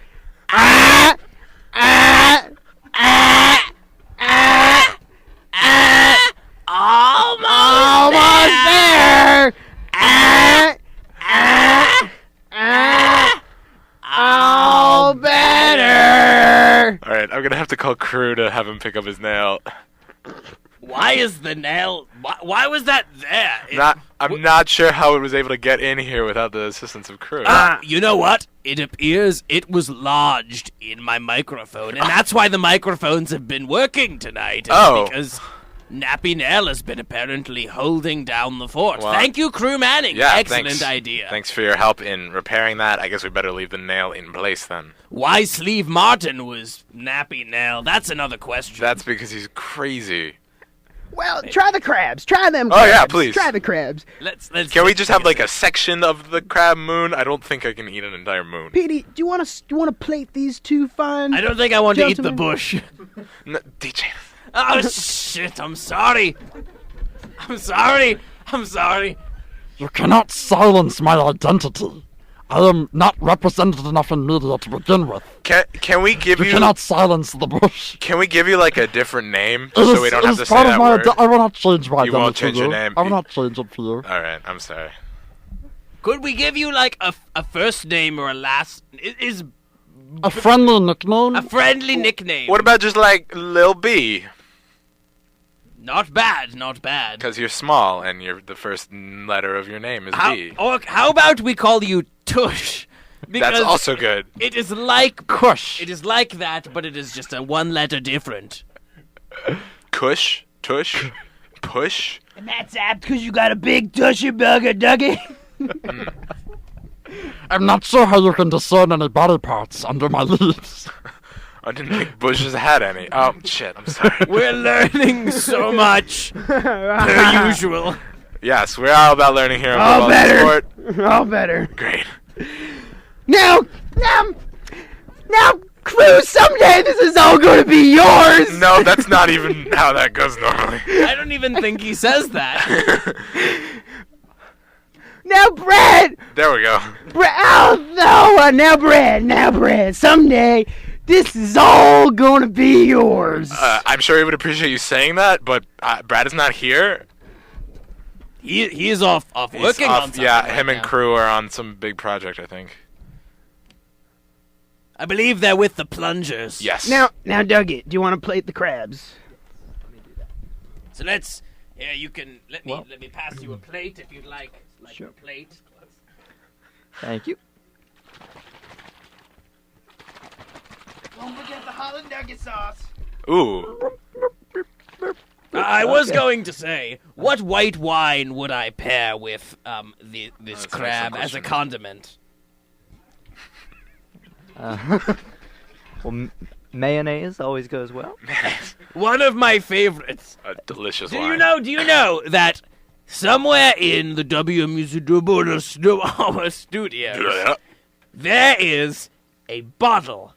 Almost there.
I'm gonna have to call Crew to have him pick up his nail.
Why is the nail? Why was that there?
I'm not sure how it was able to get in here without the assistance of Crew.
You know what? It appears it was lodged in my microphone, and that's why the microphones have been working tonight.
Oh.
Because Nappy Nail has been apparently holding down the fort.
Well,
Thank you, Crew Manning.
Yeah,
Excellent
thanks.
idea.
Thanks for your help in repairing that. I guess we better leave the nail in place then.
Why Sleeve Martin was Nappy Nail? That's another question.
That's because he's crazy.
Well, try the crabs. Try them.
Oh,
Crabs.
yeah, please.
Try the crabs.
Let's.
Can we just have like a section of the crab moon? I don't think I can eat an entire moon.
Petey, do you want to plate these two fine?
I don't think I want to eat the
Gentlemen.
bush.
No, DJ.
Oh shit! I'm sorry. I'm sorry. I'm sorry.
You cannot silence my identity. I am not represented enough in media to begin with.
Can we give
You
you?
cannot silence the bush.
Can we give you like a different name
It
so
is-
we don't
it
have
is
to say
part of
that
my
word?
I will not change my
You
identity.
won't change your
for you.
name?
I will not change it for you.
All right, I'm sorry.
Could we give you like a first name or a last? Is
A friendly nickname?
a friendly nickname?
What about just like Lil B?
Not bad. Not bad.
Because you're small and the first letter of your name is B.
How about we call you Tush? Because
That's also good.
it is like
Kush.
It is like that, but it is just a one letter different.
Kush, tush, push.
And that's apt because you got a big tushy burger, Dougie.
I'm not sure how you can discern any body parts under my leaves.
I didn't think bushes had any. Oh shit! I'm sorry.
We're learning so much per usual.
Yes, we are about learning here on
All
Football
better.
Sport.
All better.
Great.
Now, Crew, someday this is all going to be yours.
No, that's not even how that goes normally.
I don't even think he says that.
Now, Brad.
There we go.
Oh, no. Now, Brad. Someday this is all going to be yours.
I'm sure he would appreciate you saying that, but Brad is not here.
He is off
He's
working
off-
on something.
Yeah,
right
him and
now.
Crew are on some big project, I think.
I believe they're with the plungers.
Yes.
Now, Dougie, do you want to plate the crabs?
So let's. Yeah, you can let me pass you a plate if you'd like.
Sure.
A plate.
Thank you.
Don't forget the Holland Nugget sauce.
Ooh.
I was going to say, what white wine would I pair with this
That's an
crab
excellent
as a
question.
condiment?
Well, mayonnaise always goes well.
One of my favorites.
A delicious
Do
wine.
you know that somewhere in the WMUZW studio there is a bottle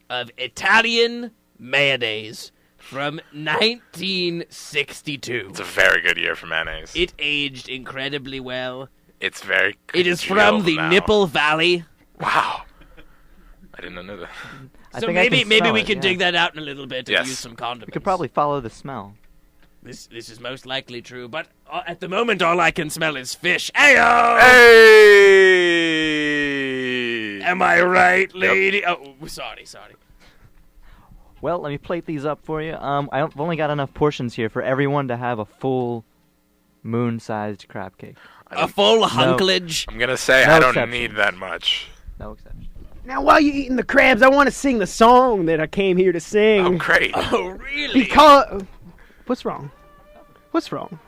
of Italian mayonnaise from 1962.
It's a very good year for mayonnaise.
It aged incredibly well.
It's very.
It is from
congealed
the
now.
Nipple Valley.
Wow. I didn't know that.
I
So
think I
maybe
can smell
we
it,
can
yeah.
dig that out in a little bit and
Yes.
use some condiments.
We could probably follow the smell.
This is most likely true, but at the moment all I can smell is fish. Ayo!
Hey!
Am I right, lady? Oh, sorry.
Well, let me plate these up for you. I've only got enough portions here for everyone to have a full moon-sized crab cake.
A full hunklage.
I'm gonna say
No
I don't
exception.
need that much.
No exception.
Now, while you're eating the crabs, I want to sing the song that I came here to sing.
Oh, great.
Oh, really?
Because what's wrong? What's wrong?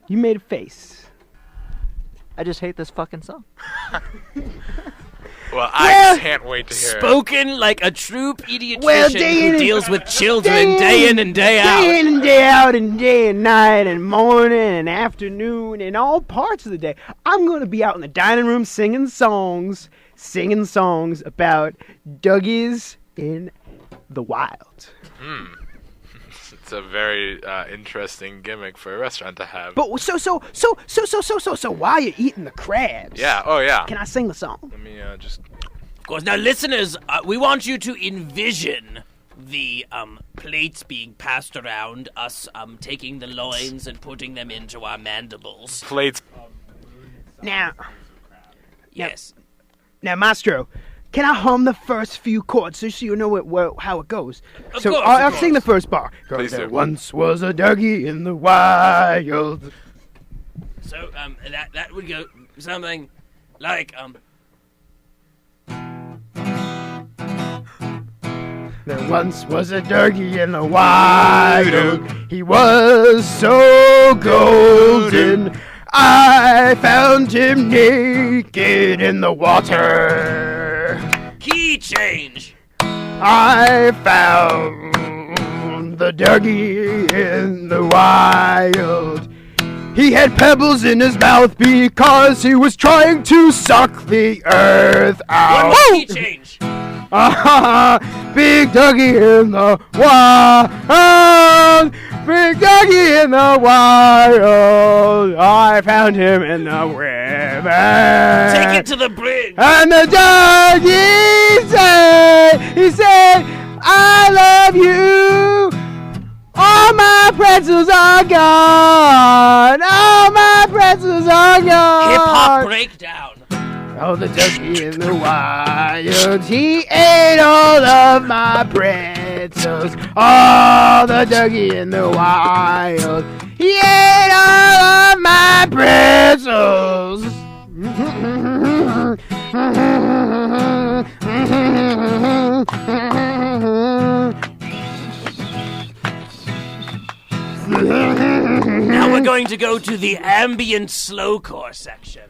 You made a face.
I just hate this fucking song.
Well, I can't wait to hear it.
Spoken like a true pediatrician
Well, day in
who
and-
deals with children day in and day out.
Day in and day out, and day and night, and morning and afternoon, and all parts of the day. I'm going to be out in the dining room singing songs about Dougie's in the wild.
It's a very interesting gimmick for a restaurant to have.
But so while you're eating the crabs,
Yeah. Oh, yeah.
can I sing the song?
Let me just.
Of course, now listeners, we want you to envision the plates being passed around, us taking the loins and putting them into our mandibles.
Plates.
Now,
Yes.
Maestro, Can I hum the first few chords just so you know how it goes?
Of
So
course,
I'll
of
sing the
course.
first bar.
Please
There
do.
once was a Dougie in the wild.
So that would go something like
There once was a Dougie in the wild. He was so golden. I found him naked in the water.
key change.
I found the Dougie in the wild. He had pebbles in his mouth because he was trying to suck the earth
One
out.
more key change.
Big Dougie in the wild. Big Dougie in the wild. I found him in the river.
Take it to the bridge.
And the Dougie said, I love you. All my pretzels are gone. All my pretzels are gone.
Hip hop breakdown.
Oh, the Dougie in the wild. He ate all of my pretzels. Oh, the Dougie in the wild. He ate all of my pretzels.
Now we're going to go to the ambient slowcore section.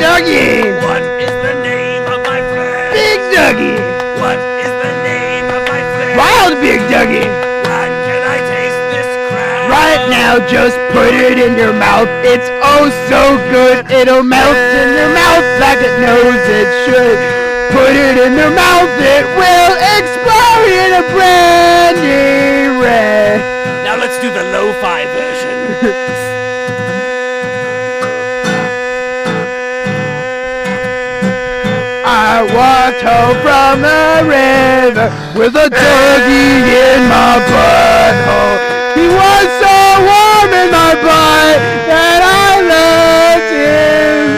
Dougie!
What is the name of my friend?
Big Dougie!
What is the name of my friend?
Wild Big Dougie!
When can I taste this crab?
Right now, just put it in your mouth. It's oh so good, it'll melt in your mouth like it knows it should. Put it in your mouth, it will explode in a brandy red.
Now let's do the lo-fi version.
I walked home from the river with a Dougie in my butthole. He was so warm in my butt that I loved him.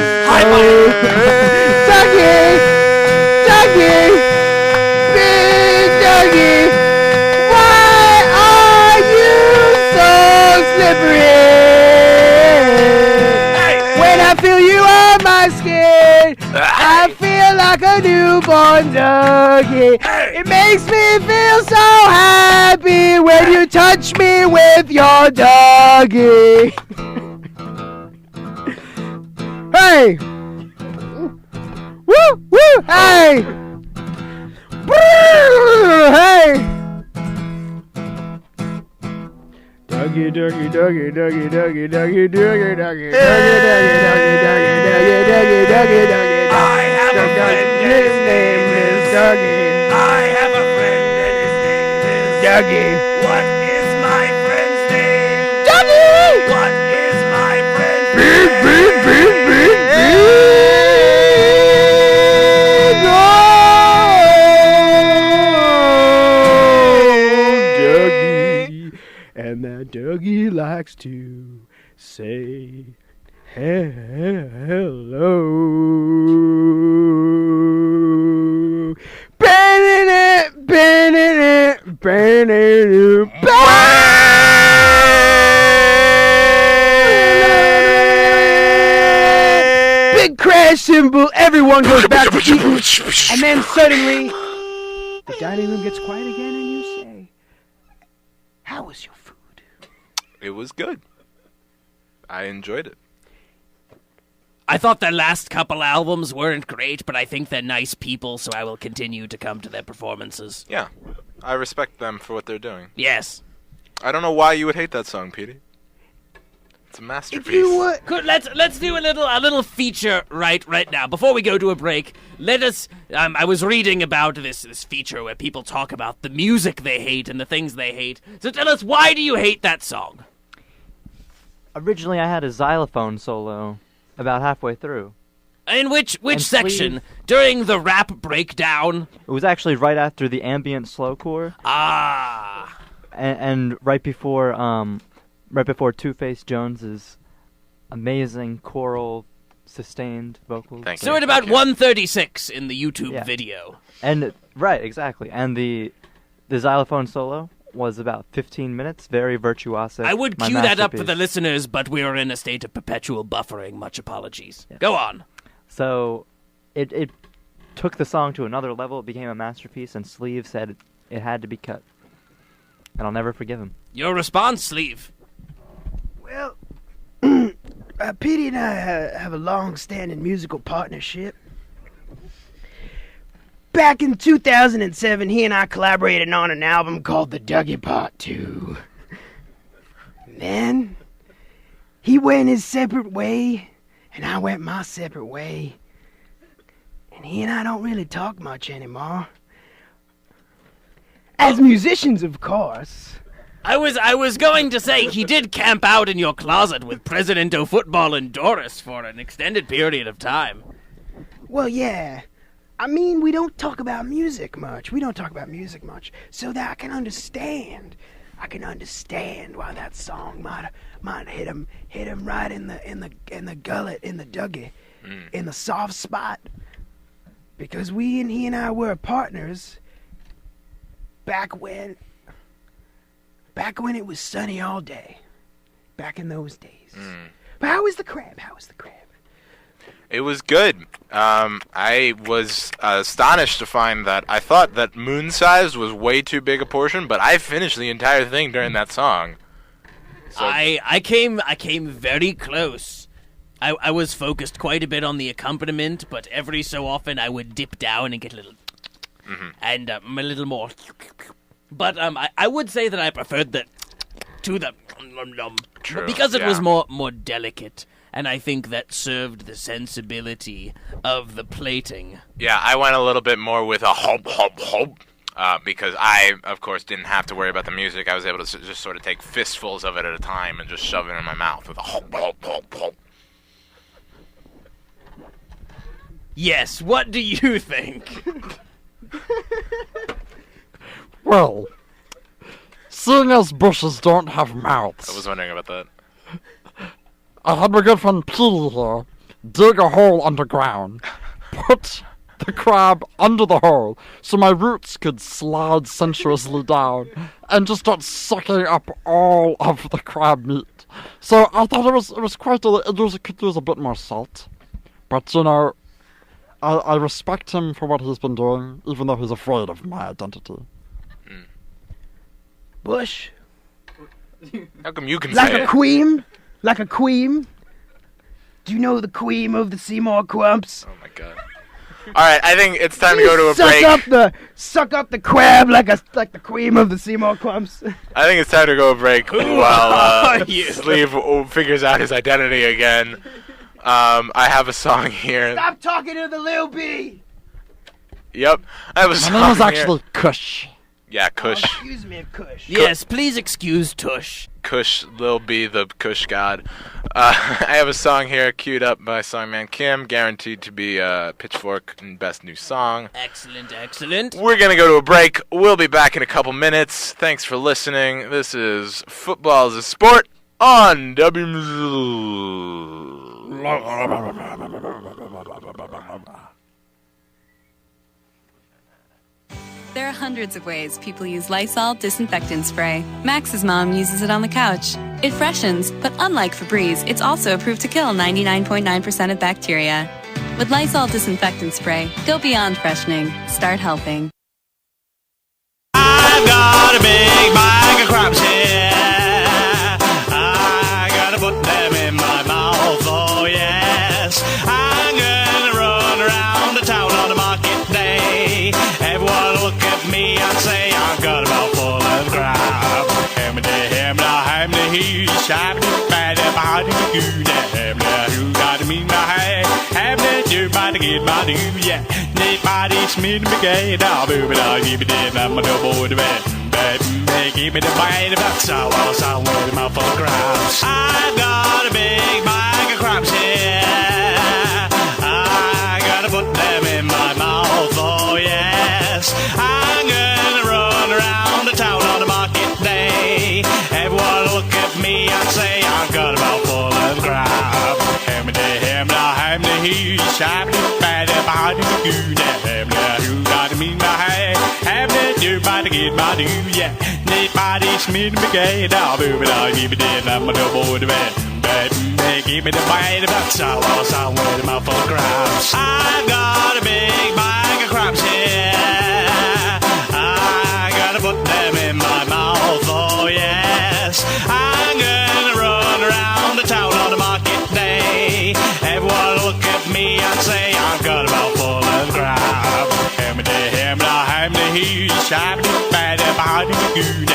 Dougie, Dougie, big Dougie, why are you so slippery? When I feel you on my skin, I feel like a newborn Dougie. It makes me feel so happy when you touch me with your Dougie. Hey! Woo! Woo! Hey! Woo! Hey! Dougie, Dougie, Dougie, Dougie, Dougie, Dougie, Dougie, Dougie, Dougie, Dougie, Dougie, Dougie, Dougie, Dougie, Dougie.
I have a friend and his name is
Dougie.
I have a friend and his name is
Dougie.
What is my friend's name?
Dougie!
What is my friend's
Big,
name?
big, big, big, big. Oh, Dougie. And that Dougie likes to say hello. Burning it, burning it, burning it, big crash cymbal. Everyone goes back to eating, and then suddenly the dining room gets quiet again, and you say, "How was your food?"
It was good. I enjoyed it.
I thought their last couple albums weren't great, but I think they're nice people, so I will continue to come to their performances.
Yeah, I respect them for what they're doing.
Yes.
I don't know why you would hate that song, Petey. It's a masterpiece.
If you would,
Let's do a little feature right now. Before we go to a break, let us. I was reading about this feature where people talk about the music they hate and the things they hate. So tell us, why do you hate that song?
Originally, I had a xylophone solo about halfway through.
In which
And
section?
Sleeve.
During the rap breakdown?
It was actually right after the ambient slowcore,
Ah.
and right before Two-Face Jones's amazing choral, sustained vocals.
Thank you.
So at about
Thank you.
1:36 in the YouTube
Yeah.
video.
And right, exactly. And the xylophone solo was about 15 minutes, very virtuosic.
I would
my
cue that up for
masterpiece.
the listeners, but we are in a state of perpetual buffering. Much apologies. Go on.
So it took the song to another level. It became a masterpiece, and Sleeve said it had to be cut. And I'll never forgive him.
Your response, Sleeve.
well, Petey and I have a long-standing musical partnership. Back in 2007, he and I collaborated on an album called The Dougie Part 2. Then, he went his separate way, and I went my separate way. And he and I don't really talk much anymore. As musicians, of course.
I was going to say he did camp out in your closet with President O'Football and Doris for an extended period of time.
Well, yeah. I mean, we don't talk about music much. So that I can understand. Why that song might hit him right in the gullet, in the Dougie, in the soft spot. Because he and I were partners back when it was sunny all day. Back in those days. But how was the crab?
It was good. I was astonished to find that I thought that Moon Size was way too big a portion, but I finished the entire thing during that song. So
I came very close. I was focused quite a bit on the accompaniment, but every so often I would dip down and get a little, and a little more. But I would say that I preferred that to the
True,
because it
yeah.
was more delicate, and I think that served the sensibility of the plating.
yeah, I went a little bit more with a hop hop hop. Because I, of course, didn't have to worry about the music. I was able to just sort of take fistfuls of it at a time and just shove it in my mouth with a hop hop hop hop.
Yes, what do you think?
Well, seeing as bushes don't have mouths,
I was wondering about that.
I had my good friend Petey here dig a hole underground, put the crab under the hole so my roots could slide sensuously down and just start sucking up all of the crab meat. So I thought it was quite could use a bit more salt, but you know, I respect him for what he's been doing, even though he's afraid of my identity.
Bush,
How come you can
like
say
a
it?
queen. Do you know the queen of the Seymour Crumps?
Oh my god. Alright, I think it's time to go to a break.
Suck up the crab like the queen of the Seymour Crumps.
I think it's time to go a break while
are you?
Sleeve figures out his identity again. I have a song here.
Stop talking to the Lil B.
Yep, I have a song
My name is
here.
actually Kush.
Yeah, Kush.
Excuse me, Kush.
Yes, please excuse Tush.
Kush, Lil B, the Kush God. I have a song here queued up by Songman Kim, guaranteed to be Pitchfork and Best New Song.
Excellent.
We're going to go to a break. We'll be back in a couple minutes. Thanks for listening. This is Football is a Sport on
There are hundreds of ways people use Lysol disinfectant spray. Max's mom uses it on the couch. It freshens, but unlike Febreze, it's also approved to kill 99.9% of bacteria. With Lysol disinfectant spray, go beyond freshening. Start helping.
I've got a big bag of crabs here. I gotta put them in my mouth, oh yes. I'm gonna run around the town on a market day. Everyone look at me and say I've got a mouthful of crab. Hem-a-de, hem-a-da, hem-a-de, he, shabba-de, behind the goon. Who got me my head? Have that do by the get my do, yeah. Anybody's me to begin. I'll move it, I'll give it in. I'm a no boy to bed. Give me the bite of that sour, with my full crabs. I've got a big bag of crabs here. I gotta put them in my mouth, oh yes. I'm gonna run around the town on a market day. Everyone look at me and say I've got a mouthful of crab. Ham the he, shabby, bad, behind the goon. Who got me my head? Have the do by the get my do, yeah. Anybody's me to begin. I'll move it, I'll give it in. I'm a no boy to bed. Give me the bite of that sour, with my full crabs. I've got a big bag of crabs here. I gotta put them in my mouth, oh yes. I'm gonna run around the town on a market day. Everyone look at me and say I've got a mouthful of crab. Ham the he, shabby, bad, behind the goon.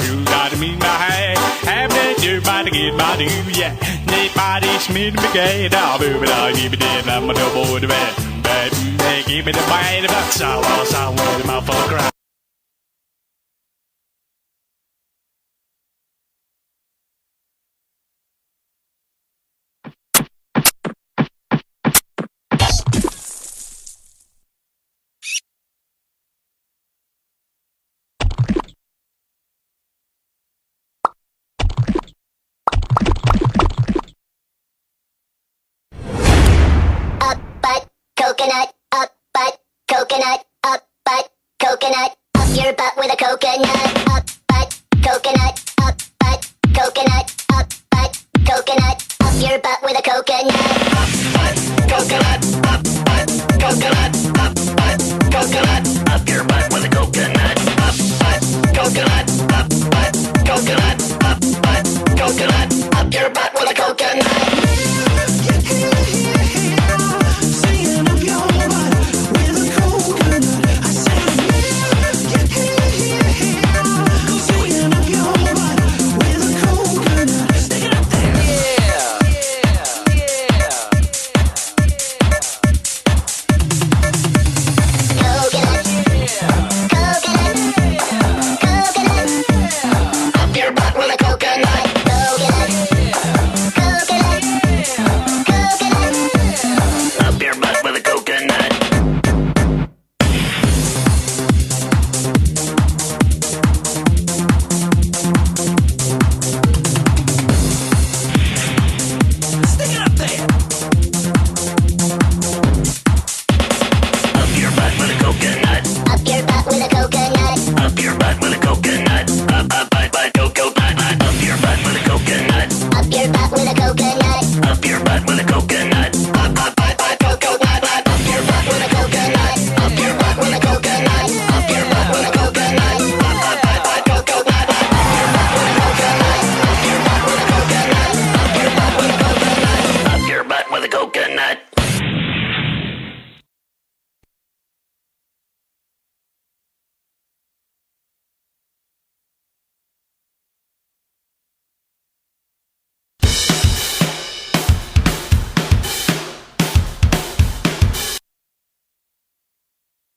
Who got me my head? Have the do by the get my do, yeah. Anybody's me to begin. I'll move it, I'll give it in. I'm a no boy to bed. Give me the bite of that sour, with my full crab.
Coconut, up butt, coconut, up butt, coconut, up your butt with a coconut, up butt, coconut, up butt, coconut, up butt, coconut, up your butt with a coconut, up butt, coconut, up butt, coconut, up butt, coconut, up your butt with a coconut, up butt, coconut, up butt, coconut, up butt, coconut, up your butt with a coconut.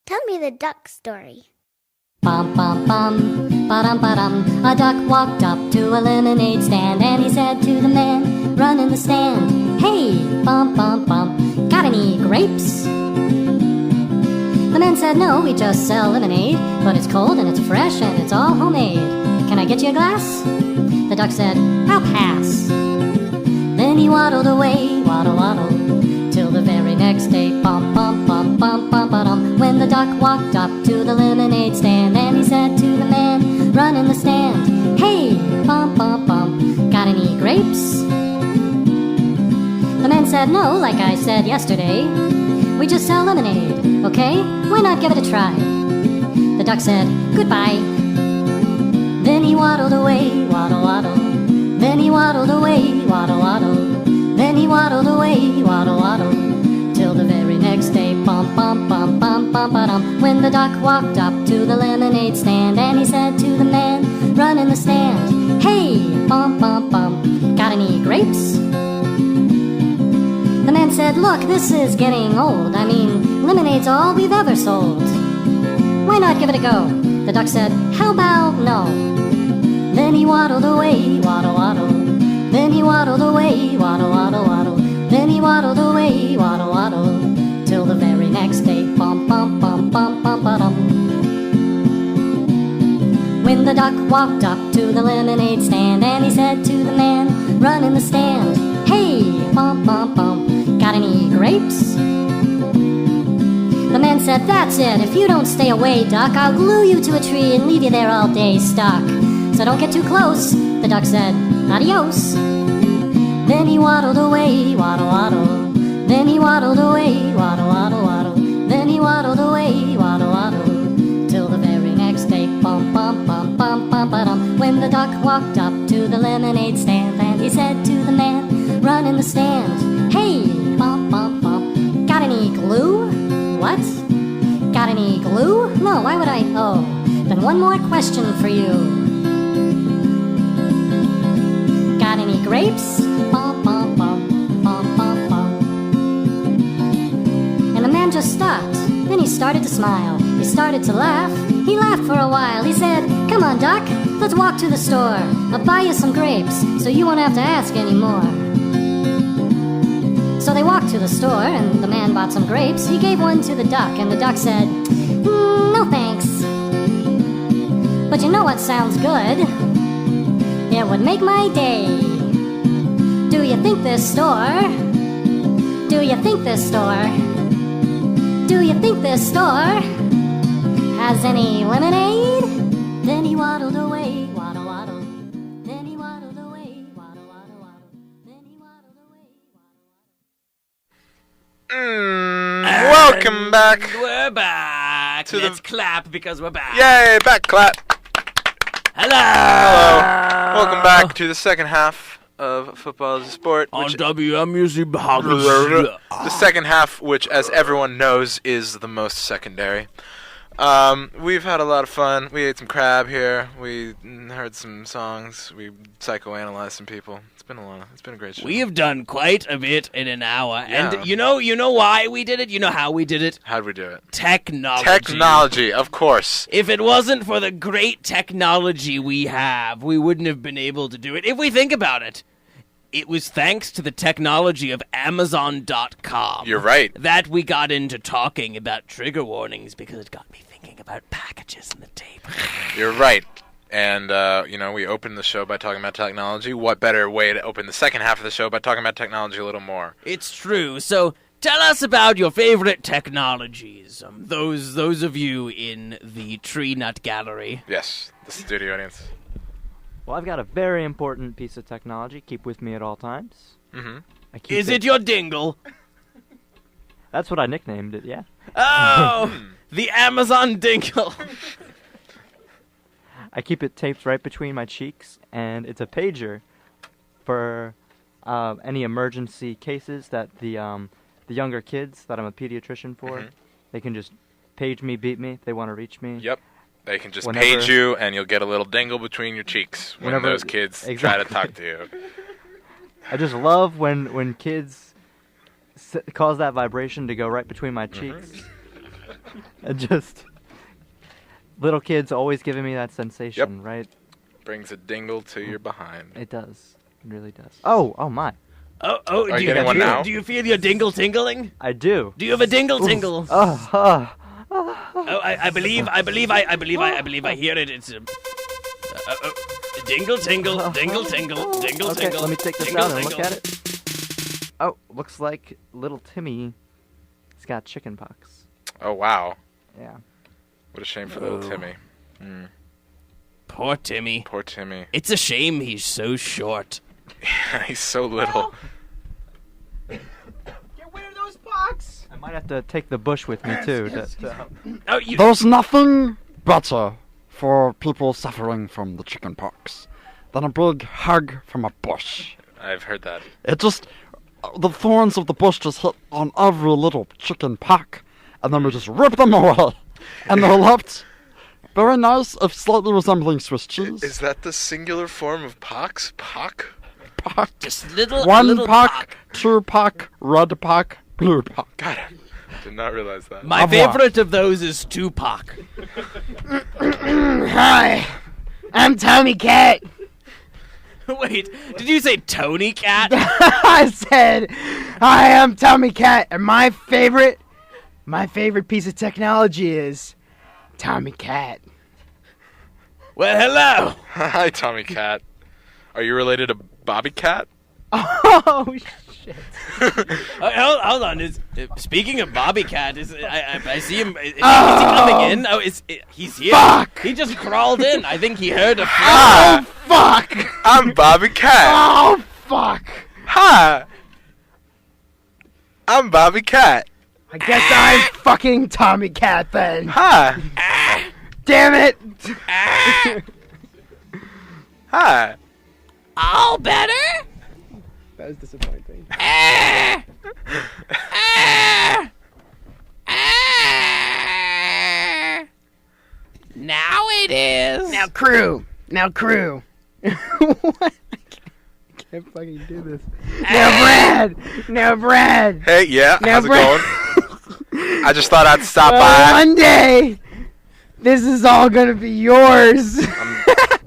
Tell me the duck story.
Bum bum bum, ba-dum ba-dum. A duck walked up to a lemonade stand and he said to the man, run in the stand, hey, bum bum bum, got any grapes? The man said, no, we just sell lemonade, but it's cold and it's fresh and it's all homemade. Can I get you a glass? The duck said, I'll pass. Then he waddled away, waddle waddle, till the very next day, bum bum bum bum bum ba-dum. When the duck walked up to the lemonade stand and he said to the man, run in the stand, hey, bum bum bum, got any grapes? The man said, no, like I said yesterday, we just sell lemonade, okay? Why not give it a try? The duck said, goodbye. Then he waddled away, waddle waddle. Then he waddled away, waddle waddle. Then he waddled away, waddle waddle, till the very next day, bum bum bum bum bum ba-dum. When the duck walked up to the lemonade stand and he said to the man, run in the stand, hey, bum bum bum, got any grapes? grapes? The man said, look, this is getting old. I mean, lemonade's all we've ever sold. Why not give it a go? The duck said, how about no? Then he waddled away, waddle, waddle. Then he waddled away, waddle, waddle, waddle. Then he waddled away, waddle, waddle. Till the very next day, bum, bum, bum, bum, bum, ba-dum. When the duck walked up to the lemonade stand, and he said to the man running the stand, hey, bum, bum, bum, got any grapes? The man said, that's it, if you don't stay away, duck, I'll glue you to a tree and leave you there all day stuck. So don't get too close, the duck said, adios. Then he waddled away, waddle, waddle. Then he waddled away, waddle, waddle, waddle. Then he waddled away, waddle, waddle. Till the very next day, bum, bum, bum, bum, bum, ba-dum. When the duck walked up to the lemonade stand, and he said to the man running the stand, hey, bum, bum, bum, got any glue? What? Got any glue? No, why would I? Oh, then one more question for you. Got any grapes? Bum, bum, bum, bum, bum, bum. And the man just stopped. Then he started to smile. He started to laugh. He laughed for a while. He said, come on, Doc, let's walk to the store. I'll buy you some grapes, so you won't have to ask anymore. So they walked to the store, and the man bought some grapes. He gave one to the duck, and the duck said, no thanks. But you know what sounds good? It would make my day. Do you think this store? Do you think this store? Do you think this store has any lemonade? Then he waddled away, waddle, waddle. Then he waddled away, waddle, waddle, waddle. Then he waddled away, waddle, waddle.
Welcome back.
We're back. Let's clap because we're back.
Yay, back clap.
Hello.
Hello. Welcome back to the second half of Football is a Sport.
On WMUC Bahama.
The second half, which, as everyone knows, is the most secondary. We've had a lot of fun. We ate some crab here. We heard some songs. We psychoanalyzed some people. It's been a great show.
We have done quite a bit in an hour.
Yeah.
And you know why we did it? You know how we did it?
How'd we do it?
Technology.
Technology, of course.
If it wasn't for the great technology we have, we wouldn't have been able to do it. If we think about it, it was thanks to the technology of Amazon.com.
You're right.
That we got into talking about trigger warnings because it got me thinking about packages and the tape.
You're right. And, we opened the show by talking about technology. What better way to open the second half of the show by talking about technology a little more?
It's true. So tell us about your favorite technologies. Those of you in the Tree Nut Gallery.
Yes, the studio audience.
Well, I've got a very important piece of technology. Keep with me at all times.
Mm-hmm.
Is it your dingle?
That's what I nicknamed it, yeah.
Oh, the Amazon dingle.
I keep it taped right between my cheeks, and it's a pager for any emergency cases that the younger kids that I'm a pediatrician for, they can just page me, beep me if they want to reach me.
Yep. They can just page you, and you'll get a little dingle between your cheeks when those kids try to talk to you.
I just love when kids cause that vibration to go right between my cheeks. And just... Little kids always giving me that sensation, right?
Brings a dingle to your behind.
It does. It really does. Oh my.
Oh,
Are you getting one now?
Do you feel your dingle tingling?
I do.
Do you have a dingle tingle?
Oh,
I believe I hear it. It's dingle tingle, dingle tingle, dingle
okay,
tingle.
let me take this
dingle,
out and look
tingle.
at it. Oh, looks like little Timmy has got chicken pox.
Oh, wow.
Yeah.
What a shame for little Timmy.
Poor Timmy.
Poor Timmy.
It's a shame he's so short.
He's so little.
Get rid of those pox.
I might have to take the bush with me, too.
There's nothing better for people suffering from the chicken pox than a big hug from a bush.
I've heard that.
It just... the thorns of the bush just hit on every little chicken pock, and then we just rip them away. And they're left very nice, if slightly resembling Swiss cheese.
Is that the singular form of pox? Pock?
Puck.
Just little
One
puck.
puck, two puck, red puck, blue puck.
God, I did not realize that.
My
Au revoir.
favorite of those is Tupac.
Hi, I'm Tommy Cat.
Wait, did you say Tony Cat?
I said, hi, I'm Tommy Cat, and my favorite piece of technology is Tommy Cat.
Well, hello.
Hi, Tommy Cat. Are you related to Bobby Cat?
Oh shit!
Hold on. Speaking of Bobby Cat, I see him. Is he coming in? Oh, he's here.
Fuck!
He just crawled in. I think he heard a.
Oh fuck!
I'm Bobby Cat.
Oh fuck!
Hi. I'm Bobby Cat.
I guess I'm fucking Tommy Cat then.
Hi.
Damn it!
Hi.
All better.
That was disappointing.
Now it is.
Now crew. What? I can't fucking do this. Now Brad.
Hey, yeah.
Now,
How's it
Brad.
going? I just thought I'd stop
Well,
by.
one day, this is all gonna be yours.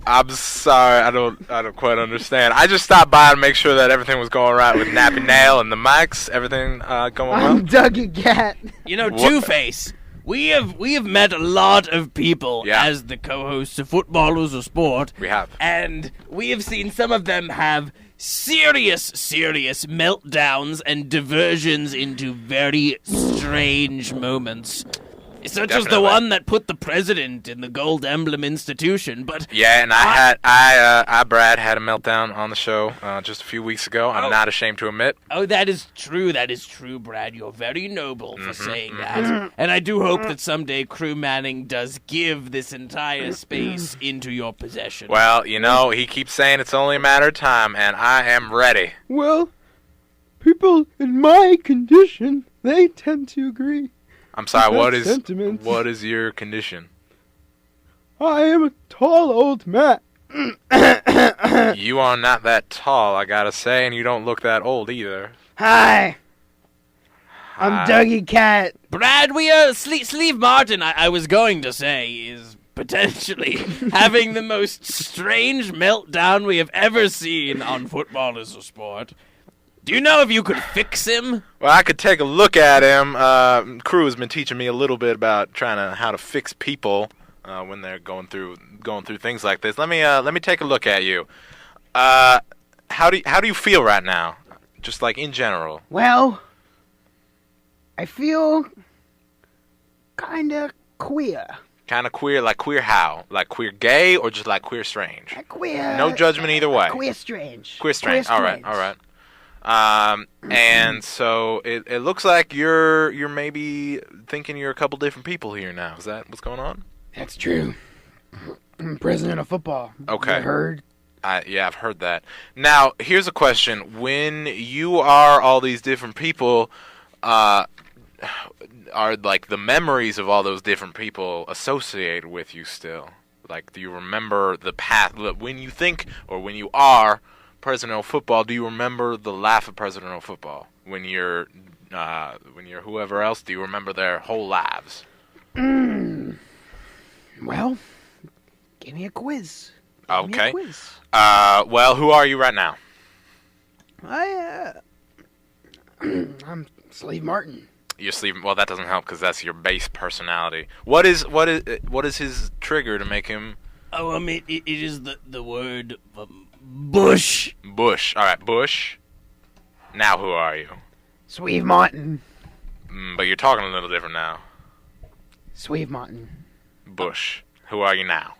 I'm sorry, I don't quite understand. I just stopped by to make sure that everything was going right with Nappy Nail and the mics. Everything going well.
I'm Dougie Cat.
You know, Two-Face. We have met a lot of people
Yeah.
as the co-hosts of Footballers of Sport.
We have.
And we have seen some of them have serious meltdowns and diversions into very strange moments. Such as the
Definitely.
one that put the president in the Gold Emblem Institution, but
Yeah, and Brad had a meltdown on the show just a few weeks ago. I'm not ashamed to admit.
oh, that is true, Brad. You're very noble for saying that. And I do hope that someday Crew Manning does give this entire space into your possession.
Well, you know, he keeps saying it's only a matter of time, and I am ready.
Well, people in my condition, they tend to agree.
I'm sorry.
That's sentiment.
What is your condition?
I am a tall old man.
You are not that tall, I gotta say, and you don't look that old either.
Hi. I'm
Hi.
Dougie Cat.
Brad, Sleeve Martin, I was going to say, is potentially having the most strange meltdown we have ever seen on Footballers of Sport. Do you know if you could fix him?
Well, I could take a look at him. Crew has been teaching me a little bit about how to fix people when they're going through things like this. Let me take a look at you. How do you feel right now? Just like in general.
Well, I feel kinda queer.
Kind of queer, like queer how? Like queer gay or just like queer strange?
Queer.
No judgment either way.
Queer strange.
Queer strange. All right. And so it looks like you're maybe thinking you're a couple different people here now. Is that what's going on?
That's true. I'm president of football.
Okay.
You heard?
Yeah, I've heard that. Now, here's a question. When you are all these different people, are like the memories of all those different people associated with you still? Like, do you remember the path? When you think or when you are president of football, do you remember the laugh of president of football? When you're whoever else, do you remember their whole lives?
Well, give me a quiz. Give me
Okay.
a quiz.
Well, who are you right now?
I'm Sleeve Martin.
You're sleeping. Well, that doesn't help because that's your base personality. What is his trigger to make him
Oh, it is the word Bush.
Bush? All right, Bush. Now, who are you?
Sleeve Martin.
But you're talking a little different now.
Sleeve Martin.
Bush. Who are you now?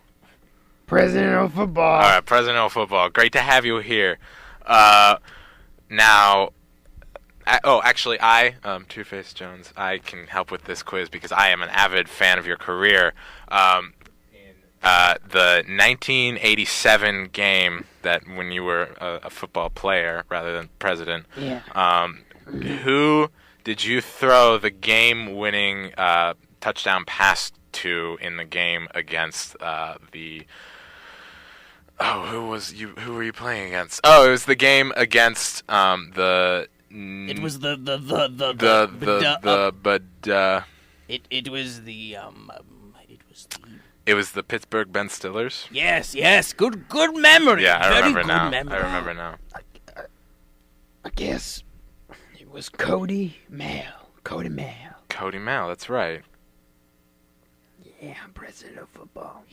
President of football.
All right, president of football. Great to have you here. Now. Actually, Two-Face Jones, I can help with this quiz because I am an avid fan of your career. The 1987 game that when you were a football player rather than president, who did you throw the game-winning touchdown pass to in the game against the Oh, who were you playing against? Oh, it was the game against the.
It was the
It was the Pittsburgh Ben Stillers.
Yes, good memory.
Yeah, I
Very
remember
good
now.
memory.
I remember now.
I guess it was Cody Mail. Cody Mail.
Cody Mail, that's right.
Yeah, I'm president of football.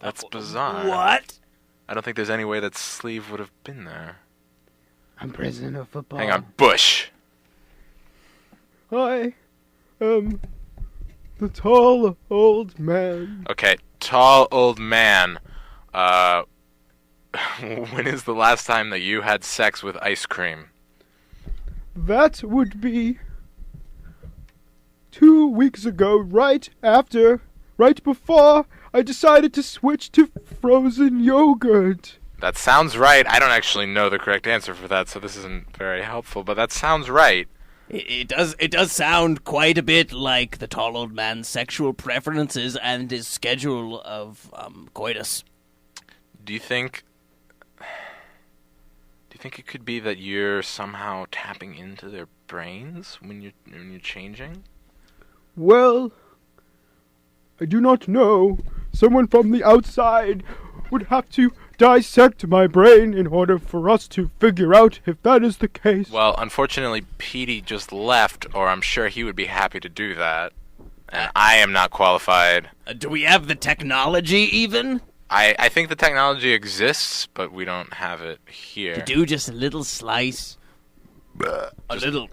That's bizarre.
What?
I don't think there's any way that Sleeve would have been there.
I'm president of football.
Hang on, Bush.
I am the tall old man.
Okay, tall old man. When is the last time that you had sex with ice cream?
That would be 2 weeks ago, right before I decided to switch to frozen yogurt.
That sounds right. I don't actually know the correct answer for that, so this isn't very helpful, but that sounds right.
It does sound quite a bit like the tall old man's sexual preferences and his schedule of coitus.
Do you think it could be that you're somehow tapping into their brains when you're changing?
Well, I do not know. Someone from the outside would have to dissect my brain in order for us to figure out if that is the case.
Well, unfortunately, Petey just left, or I'm sure he would be happy to do that. And I am not qualified.
Do we have the technology even?
I think the technology exists, but we don't have it here.
To do just a little slice, a little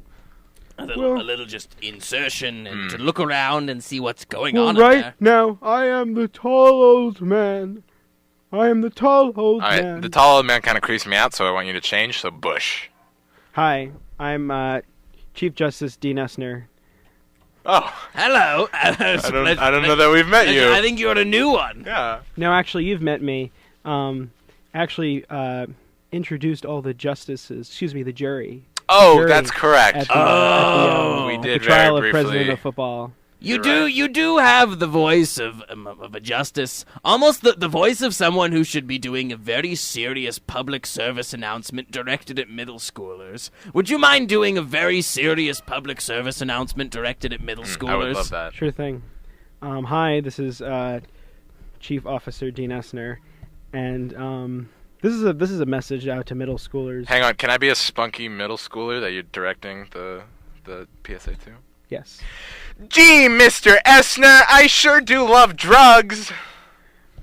just insertion, and to look around and see what's going on
right
in there.
now, I am the tall old man. I am the tall old
All right,
man.
the tall old man kind of creeps me out, so I want you to change. So Bush.
Hi, I'm Chief Justice Dean Essner.
Oh,
Hello.
I don't know that we've met you.
I think you're a new one.
Yeah.
No, actually, you've met me. Introduced all the justices. Excuse me, the jury.
Oh,
Jury
that's correct.
At the,
we
at
did
the trial
very
of
briefly.
president of football.
You do have the voice of a justice, almost the voice of someone who should be doing a very serious public service announcement directed at middle schoolers. Would you mind doing a very serious public service announcement directed at middle schoolers?
I would love that.
Sure thing. Hi, this is Chief Officer Dean Essner, and this is a message out to middle schoolers.
Hang on, can I be a spunky middle schooler that you're directing the PSA to?
Yes.
Gee, Mr. Essner, I sure do love drugs.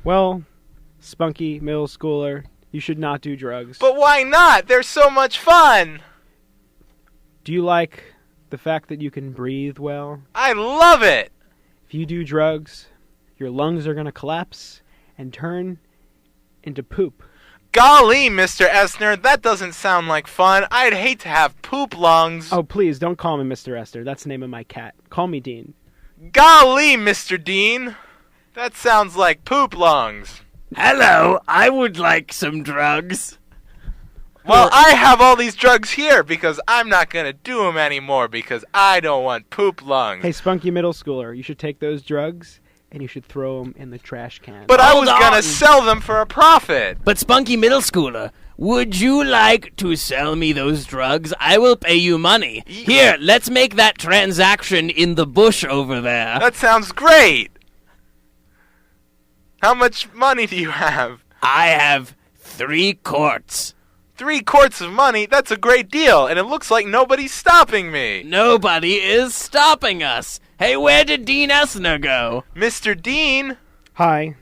Well, spunky middle schooler, you should not do drugs.
But why not? They're so much fun.
Do you like the fact that you can breathe well?
I love it.
If you do drugs, your lungs are going to collapse and turn into poop.
Golly, Mr. Essner, that doesn't sound like fun. I'd hate to have poop lungs.
Oh, please, don't call me Mr. Esther. That's the name of my cat. Call me Dean.
Golly, Mr. Dean. That sounds like poop lungs.
Hello, I would like some drugs.
Well, I have all these drugs here because I'm not going to do them anymore because I don't want poop lungs.
Hey, spunky middle schooler, you should take those drugs and you should throw them in the trash can.
But I
Hold
was going
on.
to sell them for a profit.
But Spunky Middle Schooler, would you like to sell me those drugs? I will pay you money. Here, let's make that transaction in the bush over there.
That sounds great. How much money do you have?
I have 3 quarts.
3 quarts of money? That's a great deal, and it looks like nobody's stopping me.
Nobody is stopping us. Hey, where did Dean Essner go?
Mr. Dean?
Hi.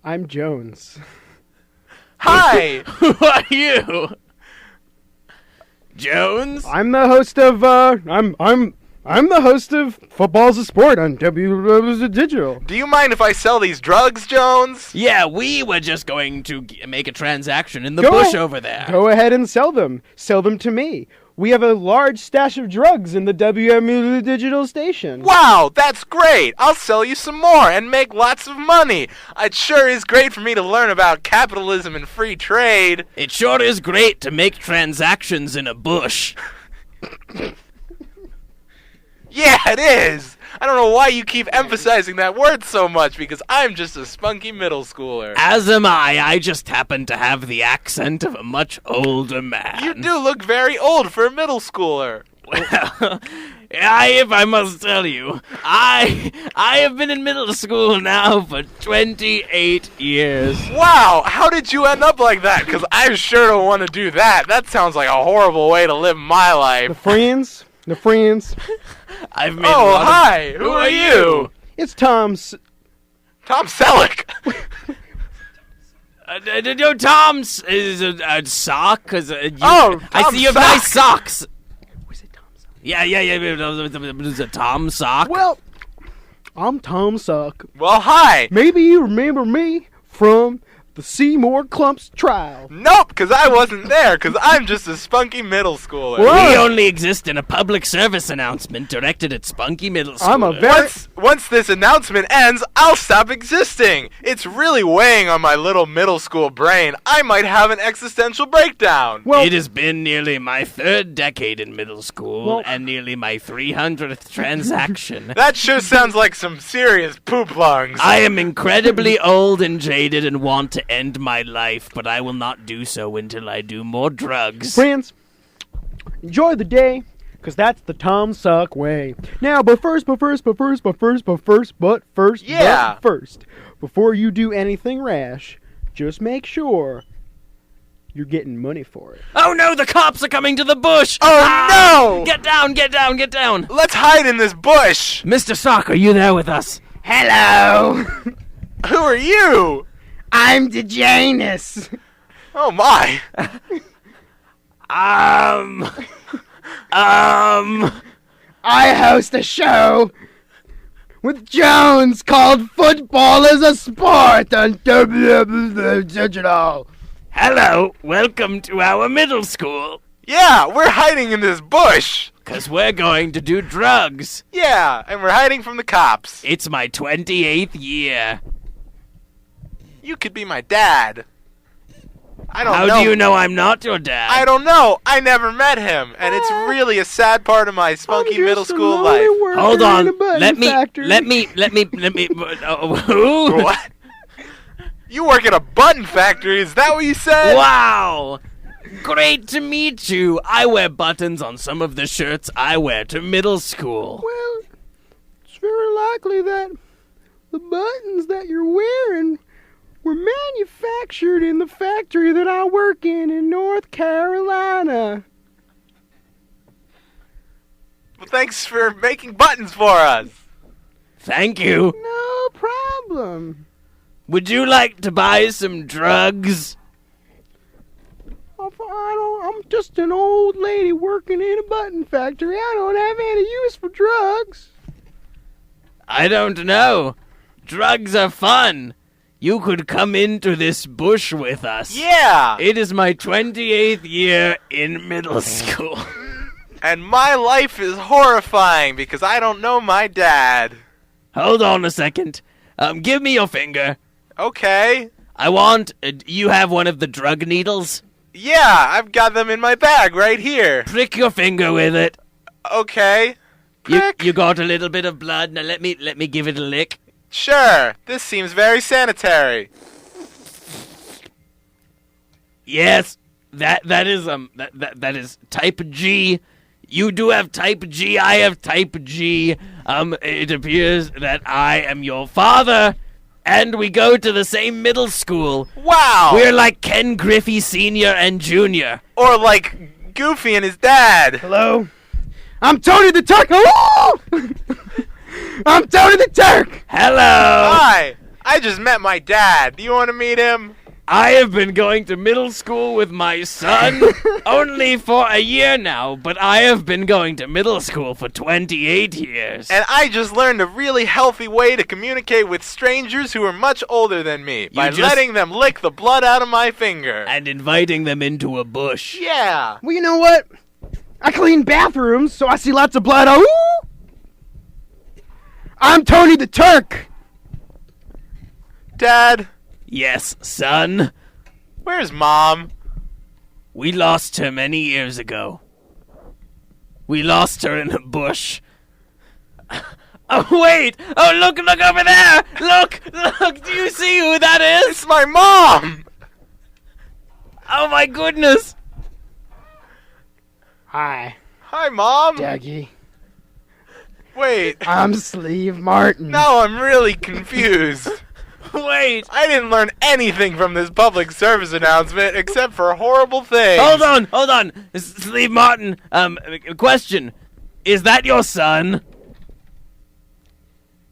I'm Jones.
Hi!
Who are you? Jones?
I'm the host of I'm the host of Football's a Sport on W Digital.
Do you mind if I sell these drugs, Jones?
Yeah, we were just going to make a transaction in the bush over there.
Go ahead and sell them. Sell them to me. We have a large stash of drugs in the WMU Digital station.
Wow, that's great! I'll sell you some more and make lots of money. It sure is great for me to learn about capitalism and free trade.
It sure is great to make transactions in a bush.
Yeah, it is! I don't know why you keep emphasizing that word so much, because I'm just a spunky middle schooler.
As am I. I just happen to have the accent of a much older man.
You do look very old for a middle schooler.
Well, if I must tell you, I have been in middle school now for 28 years.
Wow, how did you end up like that? Because I sure don't want to do that. That sounds like a horrible way to live my life.
The friends.
I've made
Oh, hi. Who are you?
It's Tom
Selleck.
No, Tom's is a sock. Cause, I
Tom
see you have
Sock.
nice socks.
Was it Tom Sock?
Yeah. It's a Tom sock.
Well, I'm Tom Sock.
Well, hi.
Maybe you remember me from the Seymour Clumps trial.
Nope, because I wasn't there, because I'm just a spunky middle schooler.
Well,
We only exist in a public service announcement directed at spunky middle schoolers.
I'm a very...
Once this announcement ends, I'll stop existing. It's really weighing on my little middle school brain. I might have an existential breakdown.
Well,
It has been nearly my 3rd decade in middle school
Well-
and nearly my 300th transaction.
That sure sounds like some serious poop lungs.
I am incredibly old and jaded and want to end my life, but I will not do so until I do more drugs.
friends, enjoy the day, because that's the Tom Suck way. Now, but first,
Yeah.
before you do anything rash, just make sure you're getting money for it.
Oh no, the cops are coming to the bush!
Oh, no!
Get down, get down, get down!
Let's hide in this bush.
Mr. Sock, are you there with us?
Hello!
Who are you?
I'm the Janus.
Oh, my.
I host a show with Jones called Football is a Sport on Digital.
Hello, welcome to our middle school.
Yeah, we're hiding in this bush.
'Cause we're going to do drugs.
Yeah, and we're hiding from the cops.
It's my 28th year.
You could be my dad. I don't
How
know.
do you know I'm not your dad?
I don't know. I never met him, and it's really a sad part of my spunky middle school life.
Hold on. Let me. Who?
What? You work at a button factory? Is that what you said?
Wow. Great to meet you. I wear buttons on some of the shirts I wear to middle school.
Well, it's very likely that the buttons that you're wearing were manufactured in the factory that I work in North Carolina.
Well, thanks for making buttons for us.
Thank you.
No problem.
Would you like to buy some drugs?
I'm just an old lady working in a button factory. I don't have any use for drugs.
I don't know. Drugs are fun. You could come into this bush with us.
Yeah.
It is my 28th year in middle school.
And my life is horrifying because I don't know my dad.
Hold on a second. Give me your finger.
Okay.
I want... you have one of the drug needles?
Yeah, I've got them in my bag right here.
Prick your finger with it.
Okay. Prick.
You got a little bit of blood. Now let me give it a lick.
Sure. This seems very sanitary.
Yes, that is type G. You do have type G. I have type G. It appears that I am your father, and we go to the same middle school.
Wow.
We're like Ken Griffey Sr. and Jr.
Or like Goofy and his dad.
Hello? I'm Tony the Turk. Hello? I'm Tony the Turk.
Hello.
Hi. I just met my dad. Do you want to meet him?
I have been going to middle school with my son only for a year now, but I have been going to middle school for 28 years.
And I just learned a really healthy way to communicate with strangers who are much older than me by letting them lick the blood out of my finger.
And inviting them into a bush.
Yeah.
Well, you know what? I clean bathrooms, so I see lots of blood. Oh, I'm Tony the Turk.
Dad.
Yes, son.
Where's Mom?
We lost her many years ago. We lost her in a bush. Oh, wait! Oh, look over there! Look! Do you see who that is?
It's my mom!
Oh, my goodness!
Hi,
Hi, Mom!
Dougie.
Wait,
I'm Sleeve Martin.
now I'm really confused.
Wait!
I didn't learn anything from this public service announcement except for horrible things.
Hold on! Sleeve Martin, question. Is that your son?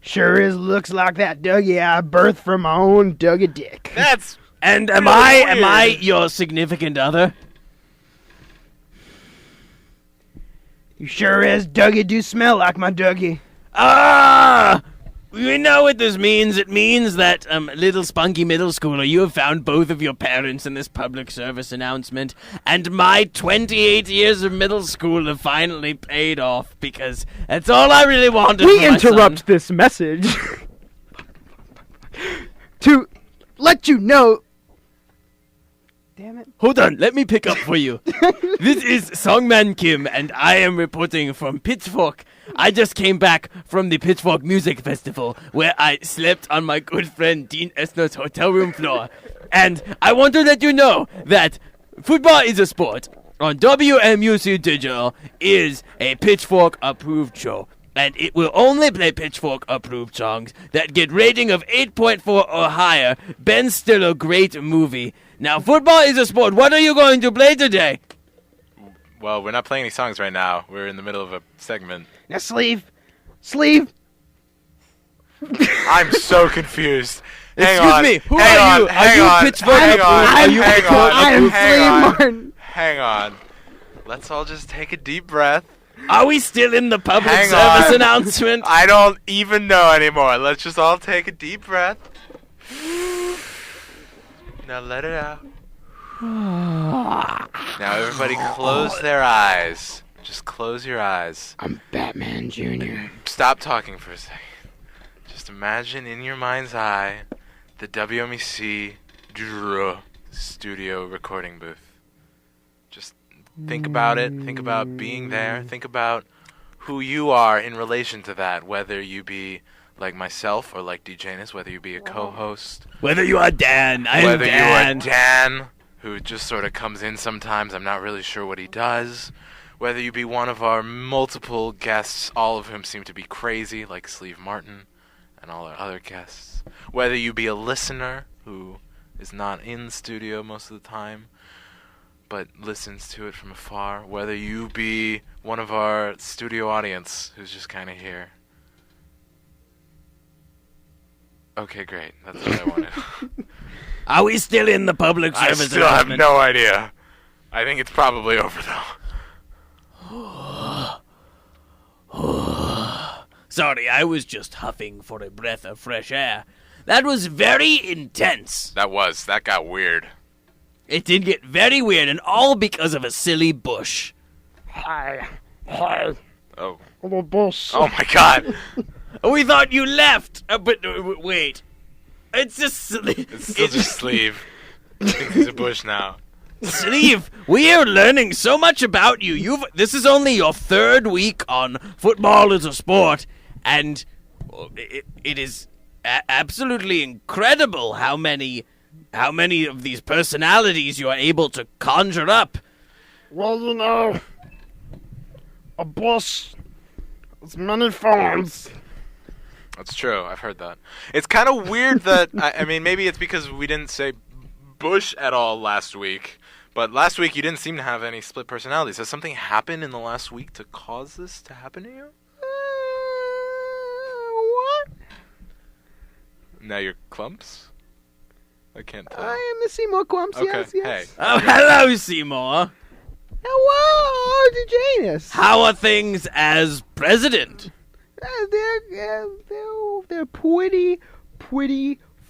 Sure is looks like that, Dougie. I birthed from my own Dougie dick.
That's...
And am
Really
I
weird.
your significant other?
You sure as Dougie do smell like my Dougie.
Ah! We know what this means. It means that, little spunky middle schooler, you have found both of your parents in this public service announcement, and my 28 years of middle school have finally paid off, because that's all I really wanted
We
for my son.
interrupt this message to let you know. Damn it.
Hold on, let me pick up for you. This is Songman Kim, and I am reporting from Pitchfork. I just came back from the Pitchfork Music Festival, where I slept on my good friend Dean Esner's hotel room floor. And I want to let you know that Football is a Sport on WMUC Digital is a Pitchfork-approved show. And it will only play Pitchfork-approved songs that get rating of 8.4 or higher. Ben Stiller, great movie. Now, Football is a Sport. What are you going to play today?
Well, we're not playing any songs right now. We're in the middle of a segment.
Now, Sleeve.
I'm so confused. Hang
Excuse
on.
me, who
hang
are
on,
you?
Hang
Are you
on.
Pitchfork
Hang
approved?
on.
Are you
hang
Pitchfork
on.
I am
approved?
Hang
Sleeve
on.
Martin.
Hang on. Let's all just take a deep breath.
Are we still in the public
Hang
service
on.
announcement?
I don't even know anymore. Let's just all take a deep breath. Now let it out. Now everybody close their eyes. Just close your eyes.
I'm Batman Jr.
Stop talking for a second. Just imagine in your mind's eye the WMEC studio recording booth. Just think about it. Think about being there. Think about who you are in relation to that, whether you be like myself or like DJness, whether you be a co-host,
Whether you are Dan, I am
whether you
Dan.
are Dan, who just sort of comes in sometimes, I'm not really sure what he does, whether you be one of our multiple guests, all of whom seem to be crazy, like Sleeve Martin and all our other guests, whether you be a listener who is not in the studio most of the time, but listens to it from afar, whether you be one of our studio audience who's just kind of here. Okay, great. That's what I wanted.
Are we still in the public
I
service
still have
announcement?
no idea. I think it's probably over, though.
Sorry, I was just huffing for a breath of fresh air. That was very intense.
That got weird.
It did get very weird, and all because of a silly bush.
Hi.
Oh.
I'm a boss.
Oh my god.
We thought you left, but wait. It's just silly.
It's still just Sleeve. I think he's a bush now.
Sleeve, we are learning so much about you. This is only your third week on Football is a Sport, and it is absolutely incredible how many of these personalities you are able to conjure up.
Well, you know, a boss has many forms.
That's true. I've heard that. It's kind of weird that, I mean, maybe it's because we didn't say Bush at all last week. But last week you didn't seem to have any split personalities. Has something happened in the last week to cause this to happen to you?
What?
Now you're Clumps? I can't tell.
I am the Seymour Clumps,
Okay,
yes, yes.
hey.
Oh, hello, Seymour.
Hello, DJness.
How are things as president?
They're pretty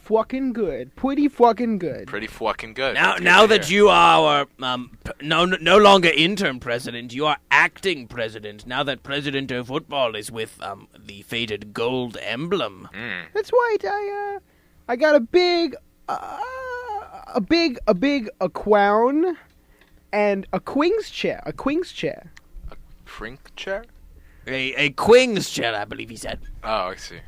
fucking good. Pretty fucking good.
Pretty fucking good.
Now that you are no longer interim president, you are acting president. Now that president of football is with the faded gold emblem.
That's right. I got a big crown and a queen's chair.
Frink chair?
A queen's chair, I believe he said.
Oh, I see.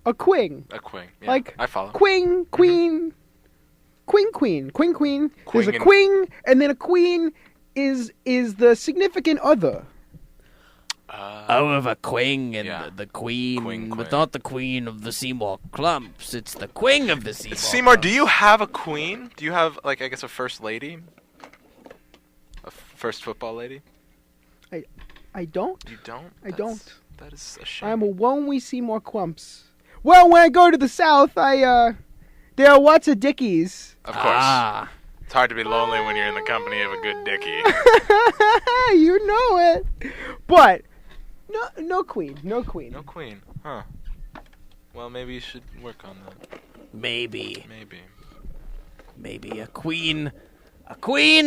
A queen.
A queen. Yeah,
Like
I follow.
queen, queen, queen. There's a
Queen and-
queen, and then a queen is the significant other.
However, queen and
Yeah.
the queen,
Queen.
but not the queen of the Seymour Clumps. It's the queen of the Seymour.
Seymour, do
Clumps.
you have a queen? Do you have, like, I guess a first lady? A first football lady?
I don't.
You don't?
I don't.
That is a shame.
I'm a one we see more clumps. Well, when I go to the south, there are lots of dickies.
Of course.
Ah.
It's hard to be lonely when you're in the company of a good dickie.
You know it. But no queen.
No queen. Huh. Well, maybe you should work on that.
Maybe
Maybe.
a queen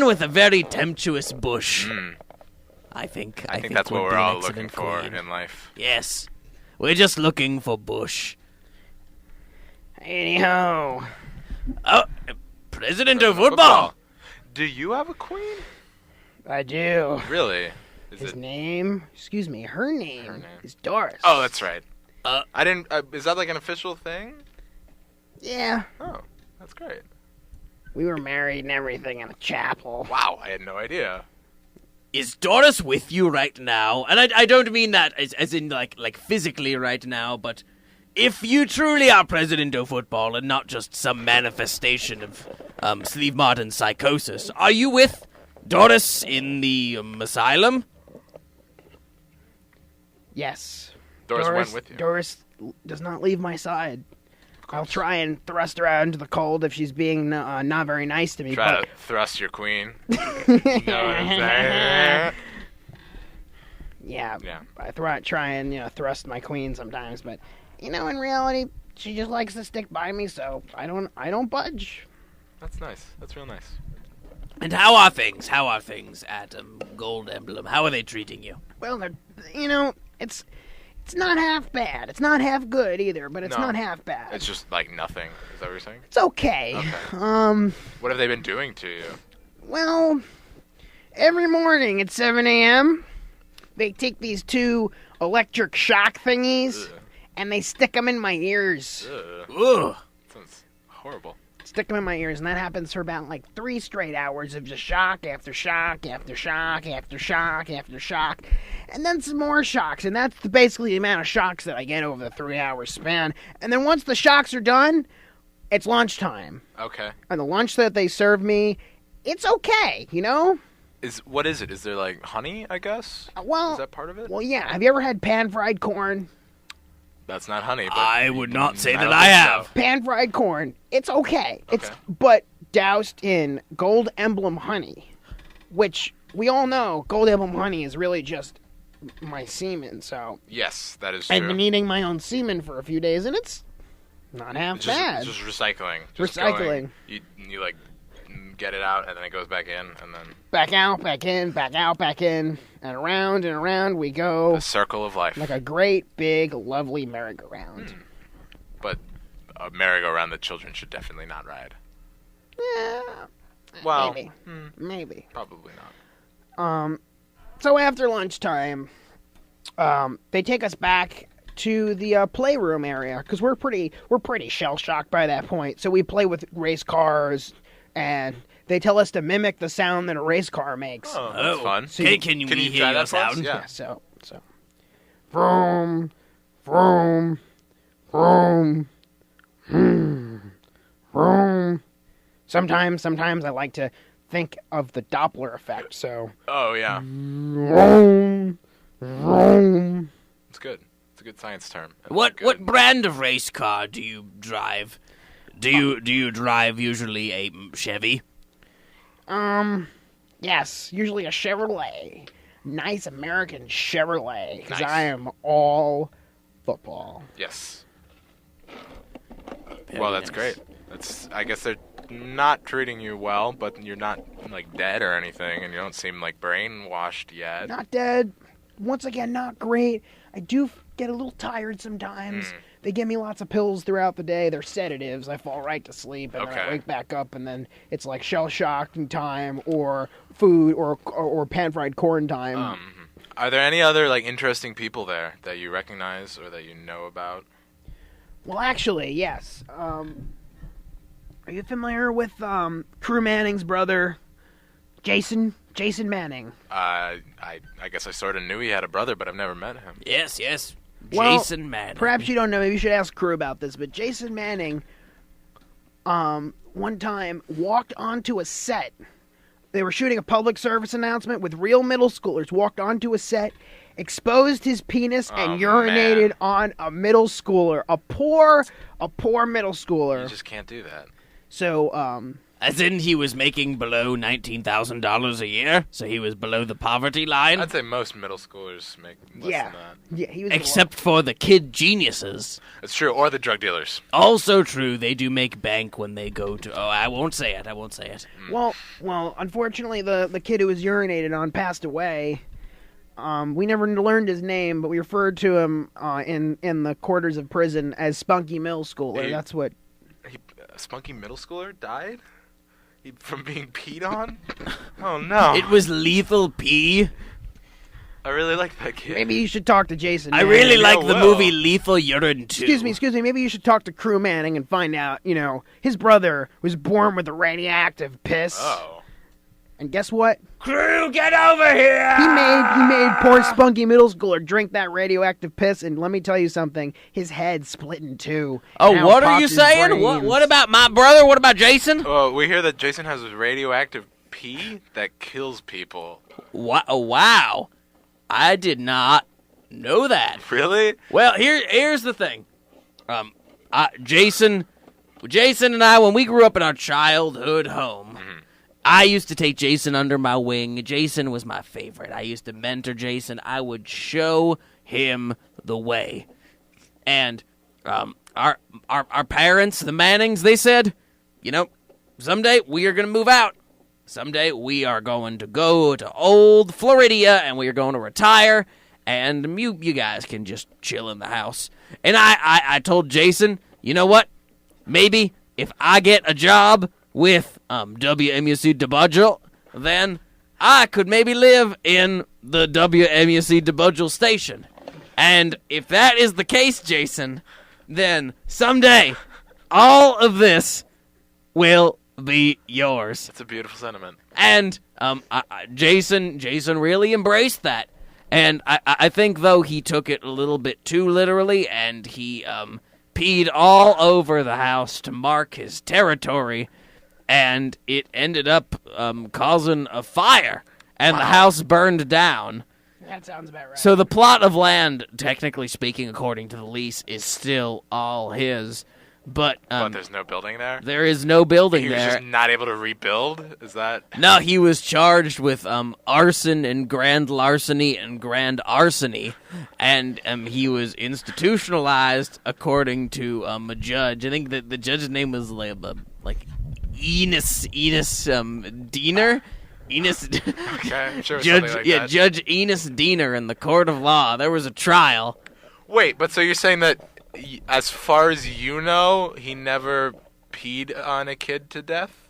with a very tempestuous bush. I think
that's what
would
we're
be an
all
excellent
looking for
queen.
in life.
Yes, we're just looking for bush.
Anyhow,
President of football.
Do you have a queen?
I do.
Really? Is
His
it?
name, excuse me, her name,
name.
is Doris.
Oh, that's right.
Uh,
I didn't. Is that like an official thing?
Yeah,
Oh, that's great.
we were married and everything in a chapel.
Wow, I had no idea.
Is Doris with you right now? And I don't mean that as in like physically right now, but if you truly are president of football and not just some manifestation of Steve Martin's psychosis, are you with Doris in the asylum?
Yes.
Doris went with you.
Doris does not leave my side. I'll try and thrust her out into the cold if she's being not very nice to me.
Try
but
to thrust your queen. You know what I'm saying?
yeah,
Yeah.
I try and thrust my queen sometimes, but in reality, she just likes to stick by me, so I don't budge.
That's nice. That's real nice.
And how are things? How are things at Gold Emblem? How are they treating you?
Well, it's not half bad. It's not half good either, but it's
No.
not half bad.
It's just like nothing. Is that what you're saying?
It's okay.
Okay. What have they been doing to you?
Well, every morning at 7 a.m., they take these 2 electric shock thingies, and they stick them in my ears.
Ugh.
Sounds horrible.
Stick them in my ears, and that happens for about 3 straight hours of just shock after shock after shock after shock after shock, and then some more shocks, and that's basically the amount of shocks that I get over the 3-hour span. And then once the shocks are done, it's lunchtime,
Okay.
and the lunch that they serve me, it's okay,
What is it? Is there like honey, I guess?
Well,
Is that part of it?
well, yeah. Have you ever had pan-fried corn?
That's not honey, but
I would not say that
don't
I
think
have.
so.
Pan-fried corn. It's okay. It's
Okay.
but doused in Gold Emblem honey, which we all know Gold Emblem honey is really just my semen. So
Yes, that is true.
I've been eating my own semen for a few days, and it's not half
It's
bad.
just recycling. Just
Recycling.
going- you like get it out and then it goes back in and then
Back out, back in, back out, back in, and around we go
the circle of life.
like a great big lovely merry-go-round.
But a merry-go-round that children should definitely not ride.
Yeah,
Well,
maybe.
probably not.
So after lunchtime, they take us back to the playroom area because we're pretty shell shocked by that point. So we play with race cars, and they tell us to mimic the sound that a race car makes.
Oh, that's fun.
Can
you
we hear
try
your
that for us?
sound?
Yeah.
So, vroom, vroom, vroom, vroom. Sometimes I like to think of the Doppler effect. So,
Oh yeah,
vroom, vroom.
it's good. It's a good science term. That's
What
good.
brand of race car do you drive? Do you drive usually a Chevy?
Yes, usually a Chevrolet. Nice American Chevrolet, because
Nice.
I am all football.
Yes.
Very
Well, that's
nice.
great. I guess they're not treating you well, but you're not like dead or anything, and you don't seem like brainwashed yet.
Not dead. Once again, not great. I do get a little tired sometimes. They give me lots of pills throughout the day. They're sedatives. I fall right to sleep, and then I
Okay.
wake back up, and then it's like shell-shocking time, or food, or pan-fried corn time.
Are there any other like interesting people there that you recognize or that you know about?
Well, actually, yes. Are you familiar with Crew Manning's brother, Jason Manning?
I guess I sort of knew he had a brother, but I've never met him.
Yes.
Well,
Jason Manning.
Perhaps you don't know. Maybe you should ask Crew about this. But Jason Manning, one time walked onto a set. They were shooting a public service announcement with real middle schoolers. Walked onto a set, exposed his penis, and urinated on a middle schooler. A poor middle schooler.
You just can't do that.
So,
As in, he was making below $19,000 a year, so he was below the poverty line.
I'd say most middle schoolers make less than that.
Yeah, he was.
Except for the kid geniuses.
It's true, or the drug dealers.
Also true, they do make bank when they go to... Oh, I won't say it.
Well, unfortunately, the kid who was urinated on passed away. We never learned his name, but we referred to him in the quarters of prison as Spunky Middle Schooler. That's what...
A spunky middle schooler died? From being peed on? Oh, no.
It was lethal pee.
I really like that kid.
Maybe you should talk to Jason
I
Manning.
really like the movie Lethal Urine 2.
Excuse me. Maybe you should talk to Crew Manning and find out, his brother was born with a radioactive piss.
Oh.
And guess what?
Crew, get over here!
He made poor Spunky Middle Schooler drink that radioactive piss, and let me tell you something, his head split in two.
Oh, what are you saying? What about my brother? What about Jason?
Well, we hear that Jason has radioactive pee that kills people.
Wow. I did not know that.
Really?
Well, here's the thing. Jason and I, when we grew up in our childhood home, I used to take Jason under my wing. Jason was my favorite. I used to mentor Jason. I would show him the way. And our parents, the Mannings, they said, someday we are going to move out. Someday we are going to go to old Floridia, and we are going to retire, and you guys can just chill in the house. And I told Jason, you know what? Maybe if I get a job with WMUC DeBudgel, then I could maybe live in the WMUC DeBudgel station. And if that is the case, Jason, then someday all of this will be yours.
It's a beautiful sentiment.
And Jason really embraced that. And I think, though, he took it a little bit too literally, and he peed all over the house to mark his territory. And it ended up causing a fire, and the house burned down.
That sounds about right.
So the plot of land, technically speaking, according to the lease, is still all his. But
there's no building there?
There is no building there.
He was just not able to rebuild? Is that...
No, he was charged with arson and grand larceny and grand arsony. And he was institutionalized according to a judge. I think that the judge's name was like Enos Diener. Enos.
Okay, I'm sure it was
Judge,
something like that.
Judge Enos Diener in the court of law. There was a trial.
Wait, but so you're saying that, as far as you know, he never peed on a kid to death?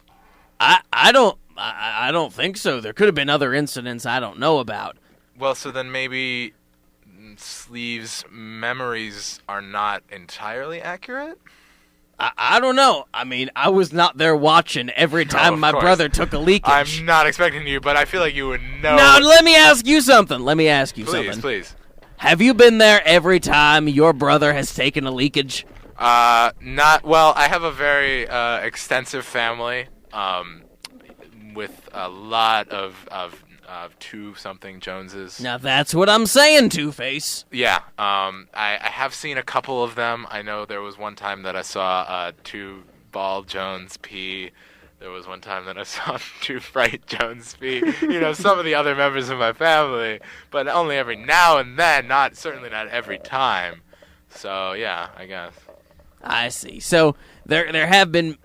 I don't think so. There could have been other incidents I don't know about.
Well, so then maybe Sleeve's memories are not entirely accurate?
I don't know. I mean, I was not there watching every time my brother took a leakage.
I'm not expecting you, but I feel like you would know.
Now, let me ask you something.
Please.
Have you been there every time your brother has taken a leakage?
Not well. I have a very extensive family, with a lot of two-something Joneses.
Now that's what I'm saying, Two-Face.
Yeah. I have seen a couple of them. I know there was one time that I saw Two-Ball Jones pee. There was one time that I saw Two-Fright Jones pee. Some of the other members of my family, but only every now and then. Certainly not every time. So yeah, I guess.
I see. So there have been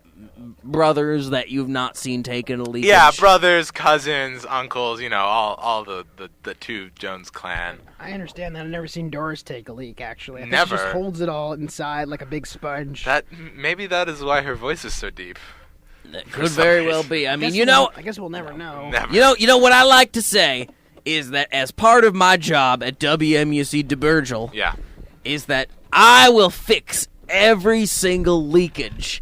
brothers that you've not seen taking a leakage.
Yeah, brothers, cousins, uncles. All the two Jones clan.
I understand that. I've never seen Doris take a leak. Actually, I think
Never.
She just holds it all inside like a big sponge.
Maybe that is why her voice is so deep.
That could very well be. I mean,
I guess we'll never know.
Never.
You know what I like to say is that as part of my job at WMUC DeBurgel,
Yeah.
is that I will fix every single leakage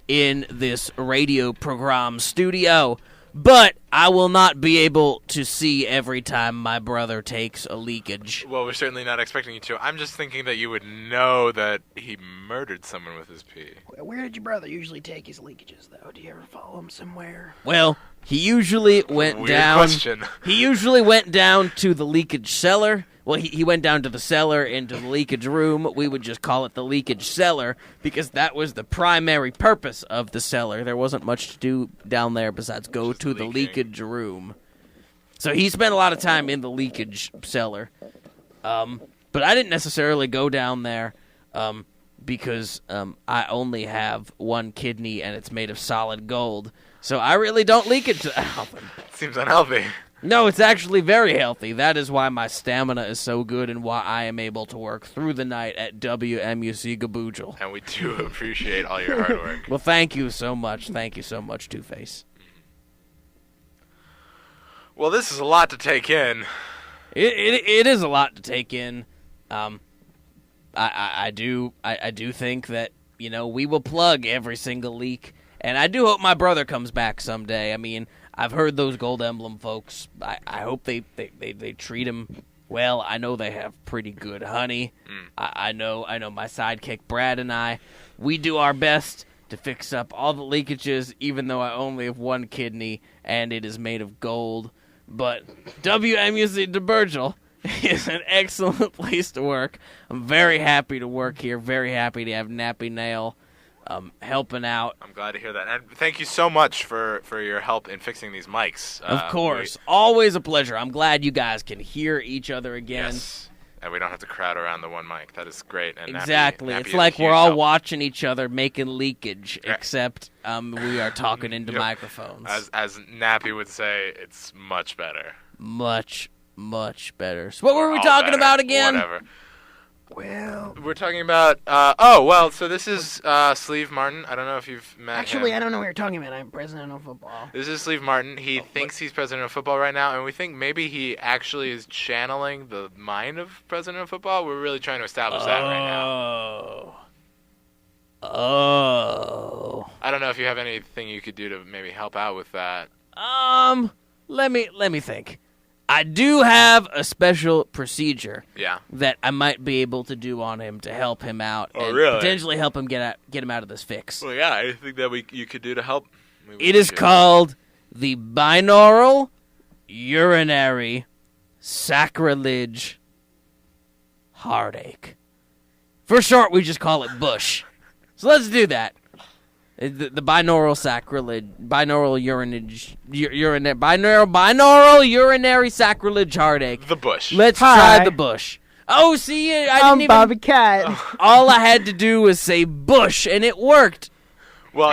in this radio program studio, but I will not be able to see every time my brother takes a leakage.
Well, we're certainly not expecting you to. I'm just thinking that you would know that he murdered someone with his pee.
Where did your brother usually take his leakages, though? Do you ever follow him somewhere?
Well, he usually went
Weird
down.
question.
He usually went down to the leakage cellar. Well, he went down to the cellar into the leakage room. We would just call it the leakage cellar because that was the primary purpose of the cellar. There wasn't much to do down there besides go to the leakage room. So he spent a lot of time in the leakage cellar. But I didn't necessarily go down there because I only have one kidney and it's made of solid gold. So I really don't leak it that often.
Seems unhealthy.
No, it's actually very healthy. That is why my stamina is so good and why I am able to work through the night at WMUC Gaboojel.
And we do appreciate all your hard work.
Well, thank you so much. Thank you so much, Two-Face.
Well, this is a lot to take in.
It is a lot to take in. I do think that, you know, we will plug every single leak. And I do hope my brother comes back someday. I mean, I've heard those Gold Emblem folks. I hope they treat him well. I know they have pretty good honey. I know my sidekick Brad and I, we do our best to fix up all the leakages, even though I only have one kidney and it is made of gold. But WMUC DeBurgel is an excellent place to work. I'm very happy to work here. Very happy to have Nappy Nail helping out.
I'm glad to hear that. And thank you so much for your help in fixing these mics.
Of course. Always a pleasure. I'm glad you guys can hear each other again.
Yes. And we don't have to crowd around the one mic. That is great. And
Exactly.
Nappy
It's
is a
like we're
huge
all
help.
watching each other making leakage,
Right.
except we are talking into
Yep.
microphones.
As Nappy would say, it's much better.
Much, much better. So what were we
All
talking
better.
about again?
Whatever.
Well,
We're talking about, so this is Sleeve Martin. I don't know if you've met
actually,
him.
I don't know what you're talking about. I'm president of football.
This is Sleeve Martin. He thinks he's president of football right now, and we think maybe he actually is channeling the mind of president of football. We're really trying to establish that right now.
Oh.
I don't know if you have anything you could do to maybe help out with that.
Let me think. I do have a special procedure
Yeah.
that I might be able to do on him to help him out and
really?
potentially help him get him out of this fix.
Well, yeah, I think that you could do to help.
It is called the binaural urinary sacrilege heartache. For short, we just call it Bush. So let's do that. The binaural sacrilege, binaural urinary sacrilege heartache.
The Bush.
Let's
Hi.
try the Bush. Oh, see, I didn't
I'm
even.
Bobby Cat.
All I had to do was say Bush, and it worked.
Well,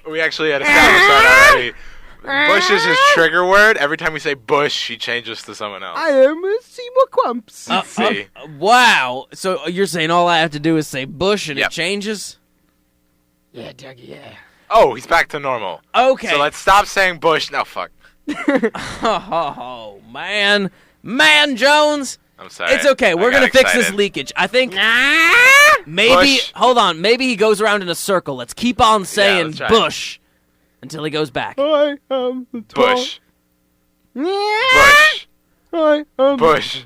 we actually had established that already. Bush is his trigger word. Every time we say Bush, he changes to someone else.
I am Seymour Crumps.
See?
Wow. So you're saying all I have to do is say Bush and
Yep.
it changes?
Yeah, Dougie, yeah.
Oh, he's back to normal.
Okay.
So let's stop saying Bush. No, fuck.
Oh, man. Man, Jones.
I'm sorry.
It's okay.
I
We're
got
going to fix this
excited.
leakage. I think maybe,
Bush.
hold on, maybe he goes around in a circle. Let's keep on saying
let's try it.
Bush until he goes back.
I am the tall.
Bush. Bush.
I am
Bush.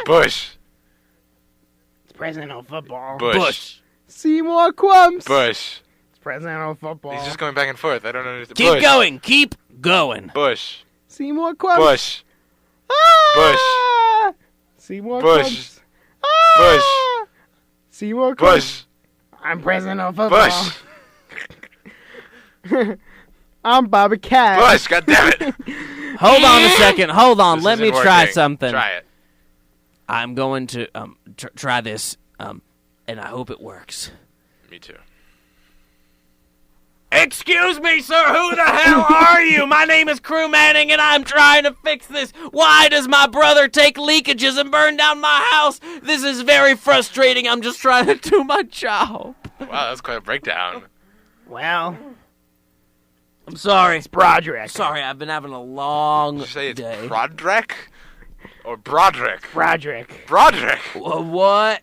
Bush.
It's president of football.
Bush.
Seymour Crumps.
Bush.
It's president of football.
He's just going back and forth. I don't understand.
Keep
Bush.
going. Keep going.
Bush.
Seymour Crumps.
Bush.
Ah! Seymour
Bush.
Crumps. Ah!
Bush.
Seymour Crumps.
Bush.
I'm president of football.
Bush.
I'm Bobby Cat.
Bush. God damn it.
Hold on a second. Hold on.
This
Let me
isn't
try
working.
something.
Try it.
I'm going to try this, and I hope it works.
Me too.
Excuse me, sir. Who the hell are you? My name is Crew Manning, and I'm trying to fix this. Why does my brother take leakages and burn down my house? This is very frustrating. I'm just trying to do my job.
Wow, that's quite a breakdown.
Well,
I'm sorry.
It's Broderick.
Sorry, I've been having a long
Did you say it's
day.
Broderick? Or Broderick?
Broderick.
Broderick!
What?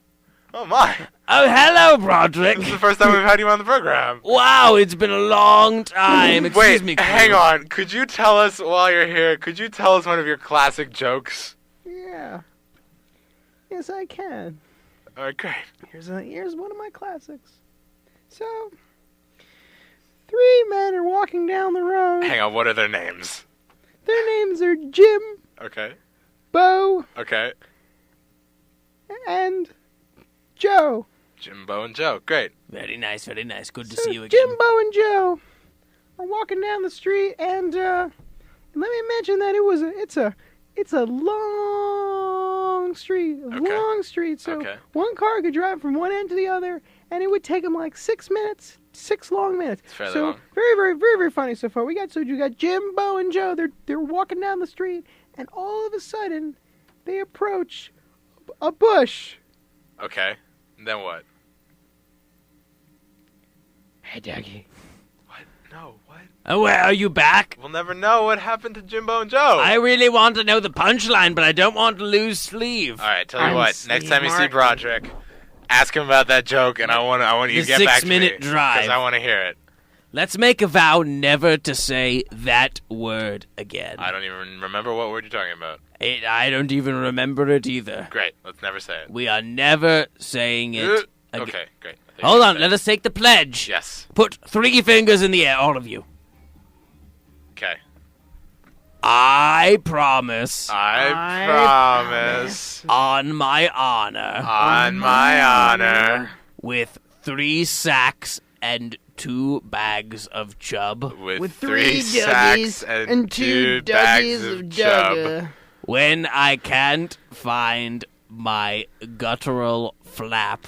Oh my.
Oh, hello, Broderick.
This is the first time we've had you on the program.
Wow, it's been a long time. Excuse
Wait,
me. Crew.
hang on. Could you tell us while you're here, could you tell us one of your classic jokes?
Yeah. Yes, I can.
Alright, great.
Here's one of my classics. So, 3 men are walking down the road.
Hang on, what are their names?
Their names are Jim,
Okay.
Bo,
Okay.
and Joe.
Jimbo and Joe. Great.
Very nice, very nice. Good to
So
see you again.
Jim, Bo, and Joe are walking down the street, and let me mention that it's a long street, long street. So
Okay.
one car could drive from one end to the other, and it would take them like 6 minutes, 6 long minutes.
It's fairly
so
long.
very, very, very, very funny so far. You got Jim, Bo, and Joe. They're walking down the street, and all of a sudden, they approach a bush.
Okay. And then what?
Hey, Dougie.
What? No, what?
Oh, where are you back?
We'll never know what happened to Jimbo and Joe.
I really want to know the punchline, but I don't want to lose sleeve.
Alright, tell you
I'm
what.
Steve
Next time you see
Martin.
Broderick, ask him about that joke, and I want you to
The
get back to me.
6-minute drive.
Because I want to hear it.
Let's make a vow never to say that word again.
I don't even remember what word you're talking about.
I don't even remember it either.
Great. Let's never say it.
We are never saying it again.
Okay, great. I think
Hold
you
on,
said
let
it.
us take the pledge.
Yes.
Put 3 fingers in the air, all of you.
Okay.
I promise,
I promise,
on my honor,
on my honor,
with 3 sacks and 2 bags of chub,
with
3
sacks
Dougies
and 2 bags of chub,
Dugga.
when I can't find my guttural flap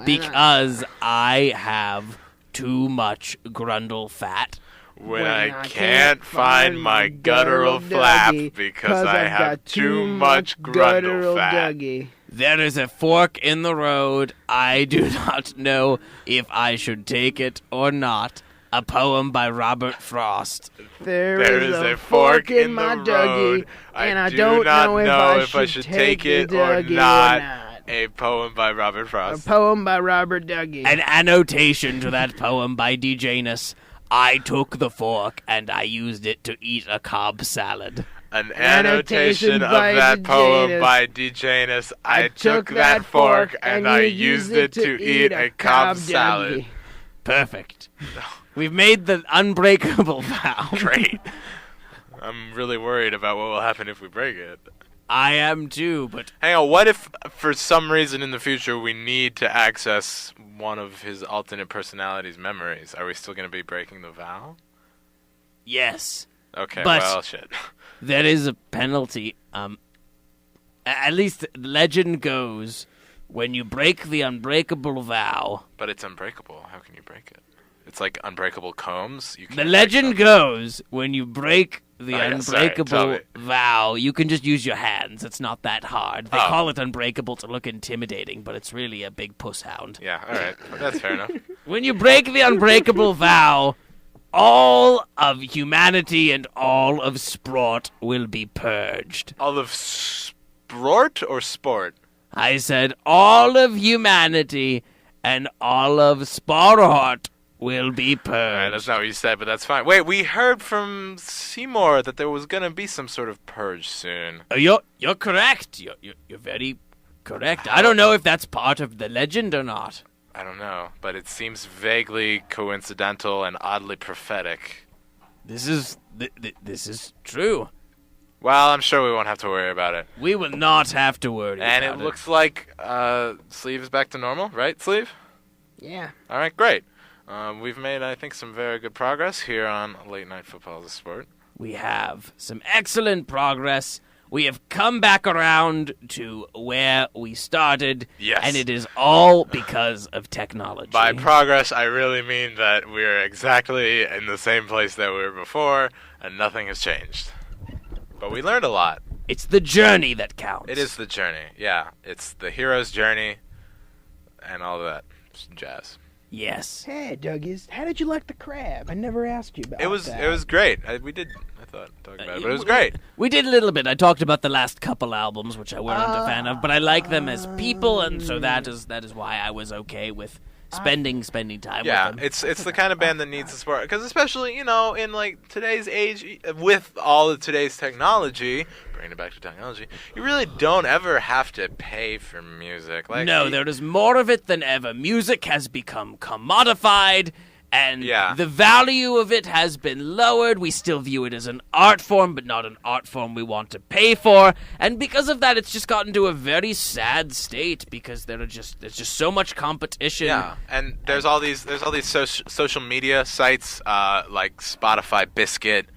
because I have too much grundle fat.
when I can't find my guttural flap because I
I've
have
got
too much grundle fat.
Dougie.
There is a fork in the road. I do not know if I should take it or not. A poem by Robert Frost.
There
is a fork in
my
the
Dougie,
road.
and
I
I
do
don't
not
know if I should take
it
the
or
Dougie
not. A poem by Robert
A
Frost.
poem by Robert Dougie.
An annotation to that poem by D. Janus. I took the fork and I used it to eat a Cobb salad.
An annotation of
by
that poem
Janus.
by D. Janus. I took that fork and I used it to eat a Cobb salad.
Dougie.
Perfect. We've made the unbreakable vow.
Great. I'm really worried about what will happen if we break it.
I am too, but
Hang on, what if for some reason in the future we need to access one of his alternate personalities' memories? Are we still going to be breaking the vow?
yes,
Okay,
But-
well, shit.
there is a penalty. At least legend goes, when you break the unbreakable vow,
But it's unbreakable. How can you break it? It's like unbreakable combs. You
the
can't
legend
break them.
goes, when you break the
Oh, yeah, sorry, tell
unbreakable
me.
vow, you can just use your hands. It's not that hard. They
Oh.
call it unbreakable to look intimidating, but it's really a big puss hound.
Yeah, all right. That's fair enough.
When you break the unbreakable vow, all of humanity and all of sport will be purged.
All of sport or sport?
I said all of humanity and all of sport will be
All right, that's
purged.
not what you said, but that's fine. Wait, we heard from Seymour that there was going to be some sort of purge soon.
You're correct. You're very correct. I don't know if that's part of the legend or not.
I don't know, but it seems vaguely coincidental and oddly prophetic.
This is this is true.
Well, I'm sure we won't have to worry about it.
We will not have to worry
And
about
it looks like Sleeve is back to normal, right, Sleeve?
Yeah.
All right, great. We've made, I think, some very good progress here on Late Night Football as a Sport.
We have some excellent progress. We have come back around to where we started.
Yes.
And it is all because of technology.
By progress, I really mean that we're exactly in the same place that we were before, and nothing has changed. But we learned a lot.
It's the journey that counts.
It is the journey, yeah. It's the hero's journey and all of that jazz.
Yes.
Hey, Dougies, how did you like the crab? I never asked you about
It was
that.
great. We did. I thought talk about it, but it was great.
We did a little bit. I talked about the last couple albums, which I weren't a fan of, but I like them as people, and so that is why I was okay with spending time
Yeah,
with them.
it's the kind of band that needs the support, because especially in like today's age, with all of today's technology, bringing it back to technology, you really don't ever have to pay for music. Like,
No, there is more of it than ever. Music has become commodified, and the value of it has been lowered. We still view it as an art form, but not an art form we want to pay for. And because of that, it's just gotten to a very sad state because there's just so much competition.
Yeah, and there's all these social media sites like Spotify Biscuit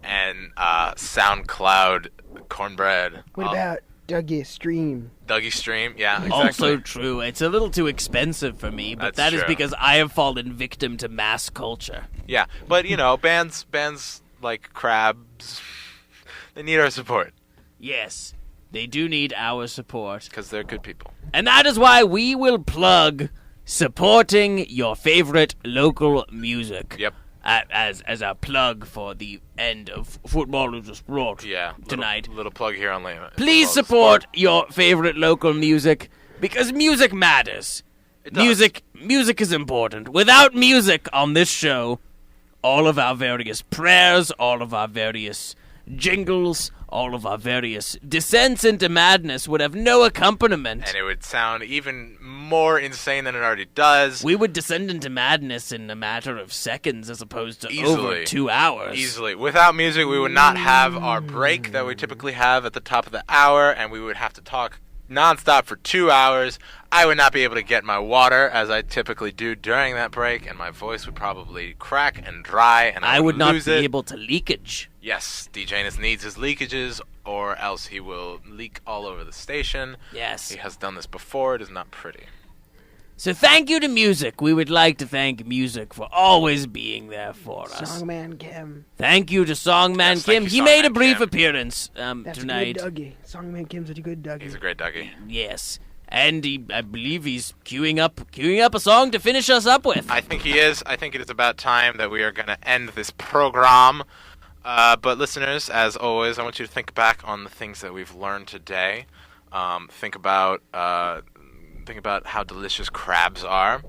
and SoundCloud Cornbread.
What about Dougie Stream?
Dougie Stream, yeah, exactly.
Also true. It's a little too expensive for me, but
That's
that is
true.
because I have fallen victim to mass culture.
Yeah, but bands like Crabs, they need our support
Yes, they do need our support.
because they're good people.
And that is why we will plug supporting your favorite local music.
Yep.
As a plug for the end of Football is a Sport
Yeah.
tonight.
Little plug here on Lehman.
Please support your favorite local music because music matters.
It does.
Music is important. Without music on this show, all of our various prayers, all of our various jingles, all of our various descents into madness would have no accompaniment.
And it would sound even more insane than it already does.
We would descend into madness in a matter of seconds as opposed to
Easily.
over 2 hours.
Easily. Without music, we would not have our break that we typically have at the top of the hour, and we would have to talk nonstop for 2 hours. I would not be able to get my water, as I typically do during that break, and my voice would probably crack and dry, and I
would not
lose
be
it.
able to leakage.
Yes, DJ Janus needs his leakages, or else he will leak all over the station.
Yes.
He has done this before. It is not pretty.
So thank you to music. We would like to thank music for always being there for us.
Songman Kim.
Thank you to Songman
Yes,
Kim.
thank you,
He made a
Songman
brief
Kim.
appearance
That's
tonight.
a good Dougie. Songman Kim's a good Dougie.
He's a great Dougie.
Yes. And I believe he's queuing up a song to finish us up with.
I think he is. I think it is about time that we are going to end this program. But listeners, as always, I want you to think back on the things that we've learned today. Think about how delicious crabs are.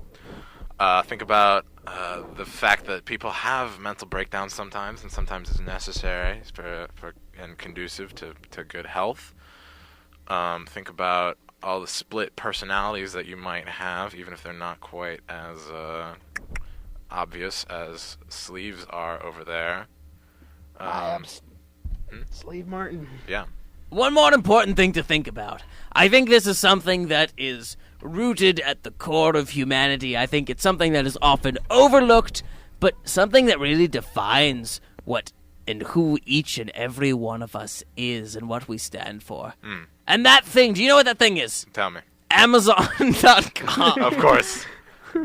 Think about the fact that people have mental breakdowns sometimes, and sometimes it's necessary for and conducive to good health. Think about all the split personalities that you might have, even if they're not quite as obvious as Sleeves are over there.
Slave Martin.
Yeah.
One more important thing to think about. I think this is something that is rooted at the core of humanity. I think it's something that is often overlooked, but something that really defines what and who each and every one of us is and what we stand for. And that thing, do you know what that thing is?
Tell me.
Amazon.com.
Of course.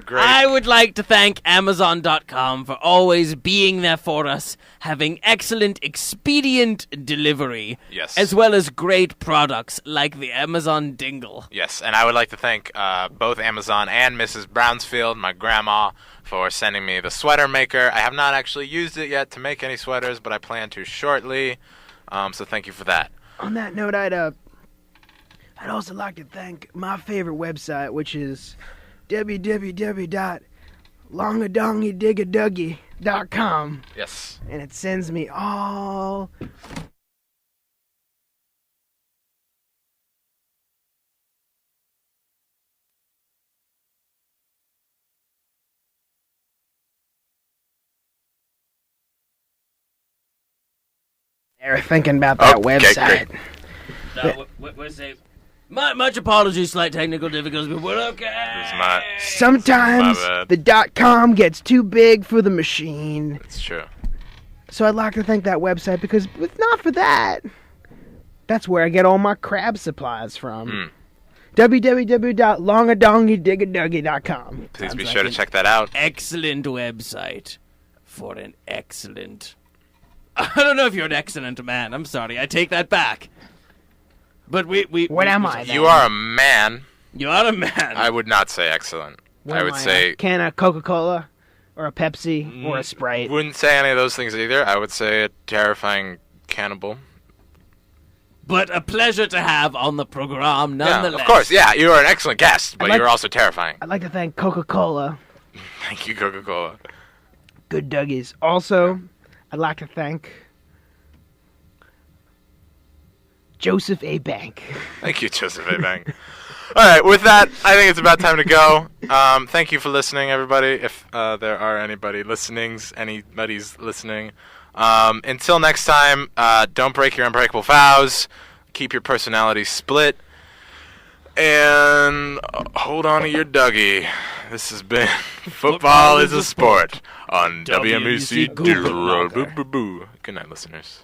Great.
I would like to thank Amazon.com for always being there for us, having excellent, expedient delivery,
Yes.
as well as great products like the Amazon Dingle.
Yes, and I would like to thank both Amazon and Mrs. Brownsfield, my grandma, for sending me the sweater maker. I have not actually used it yet to make any sweaters, but I plan to shortly. So thank you for that.
On that note, I'd also like to thank my favorite website, which is www.longadongydigaduggy.com,
Yes.
and it sends me all they're thinking about that
Okay,
website.
great.
What was it? Much apologies, slight technical difficulties, but we're okay.
It's not.
Sometimes
My bad.
the .com gets too big for the machine.
It's true.
So I'd like to thank that website because if not for that, that's where I get all my crab supplies from. www.longadongydigaduggy.com.
Please be
Sounds
sure
like
to check that out.
Excellent website for an excellent... I don't know if you're an excellent man. I'm sorry. I take that back. But
What am I?
You are a man.
You are a man.
I would not say excellent.
What
I
am
would say...
can of Coca-Cola or a Pepsi or a Sprite.
Wouldn't say any of those things either. I would say a terrifying cannibal.
But a pleasure to have on the program, nonetheless.
Yeah, of course. Yeah, you are an excellent guest, but
like-
you're also terrifying.
I'd like to thank Coca-Cola.
Thank you, Coca-Cola.
Good Dougies. Also, I'd like to thank Joseph A. Bank.
Thank you, Joseph A. Bang. All right, with that, I think it's about time to go. Thank you for listening, everybody. If there are anybody's listening. Until next time, don't break your unbreakable vows. Keep your personality split. And hold on to your Dougie. This has been Football is a Sport on WMUC. Good night, listeners.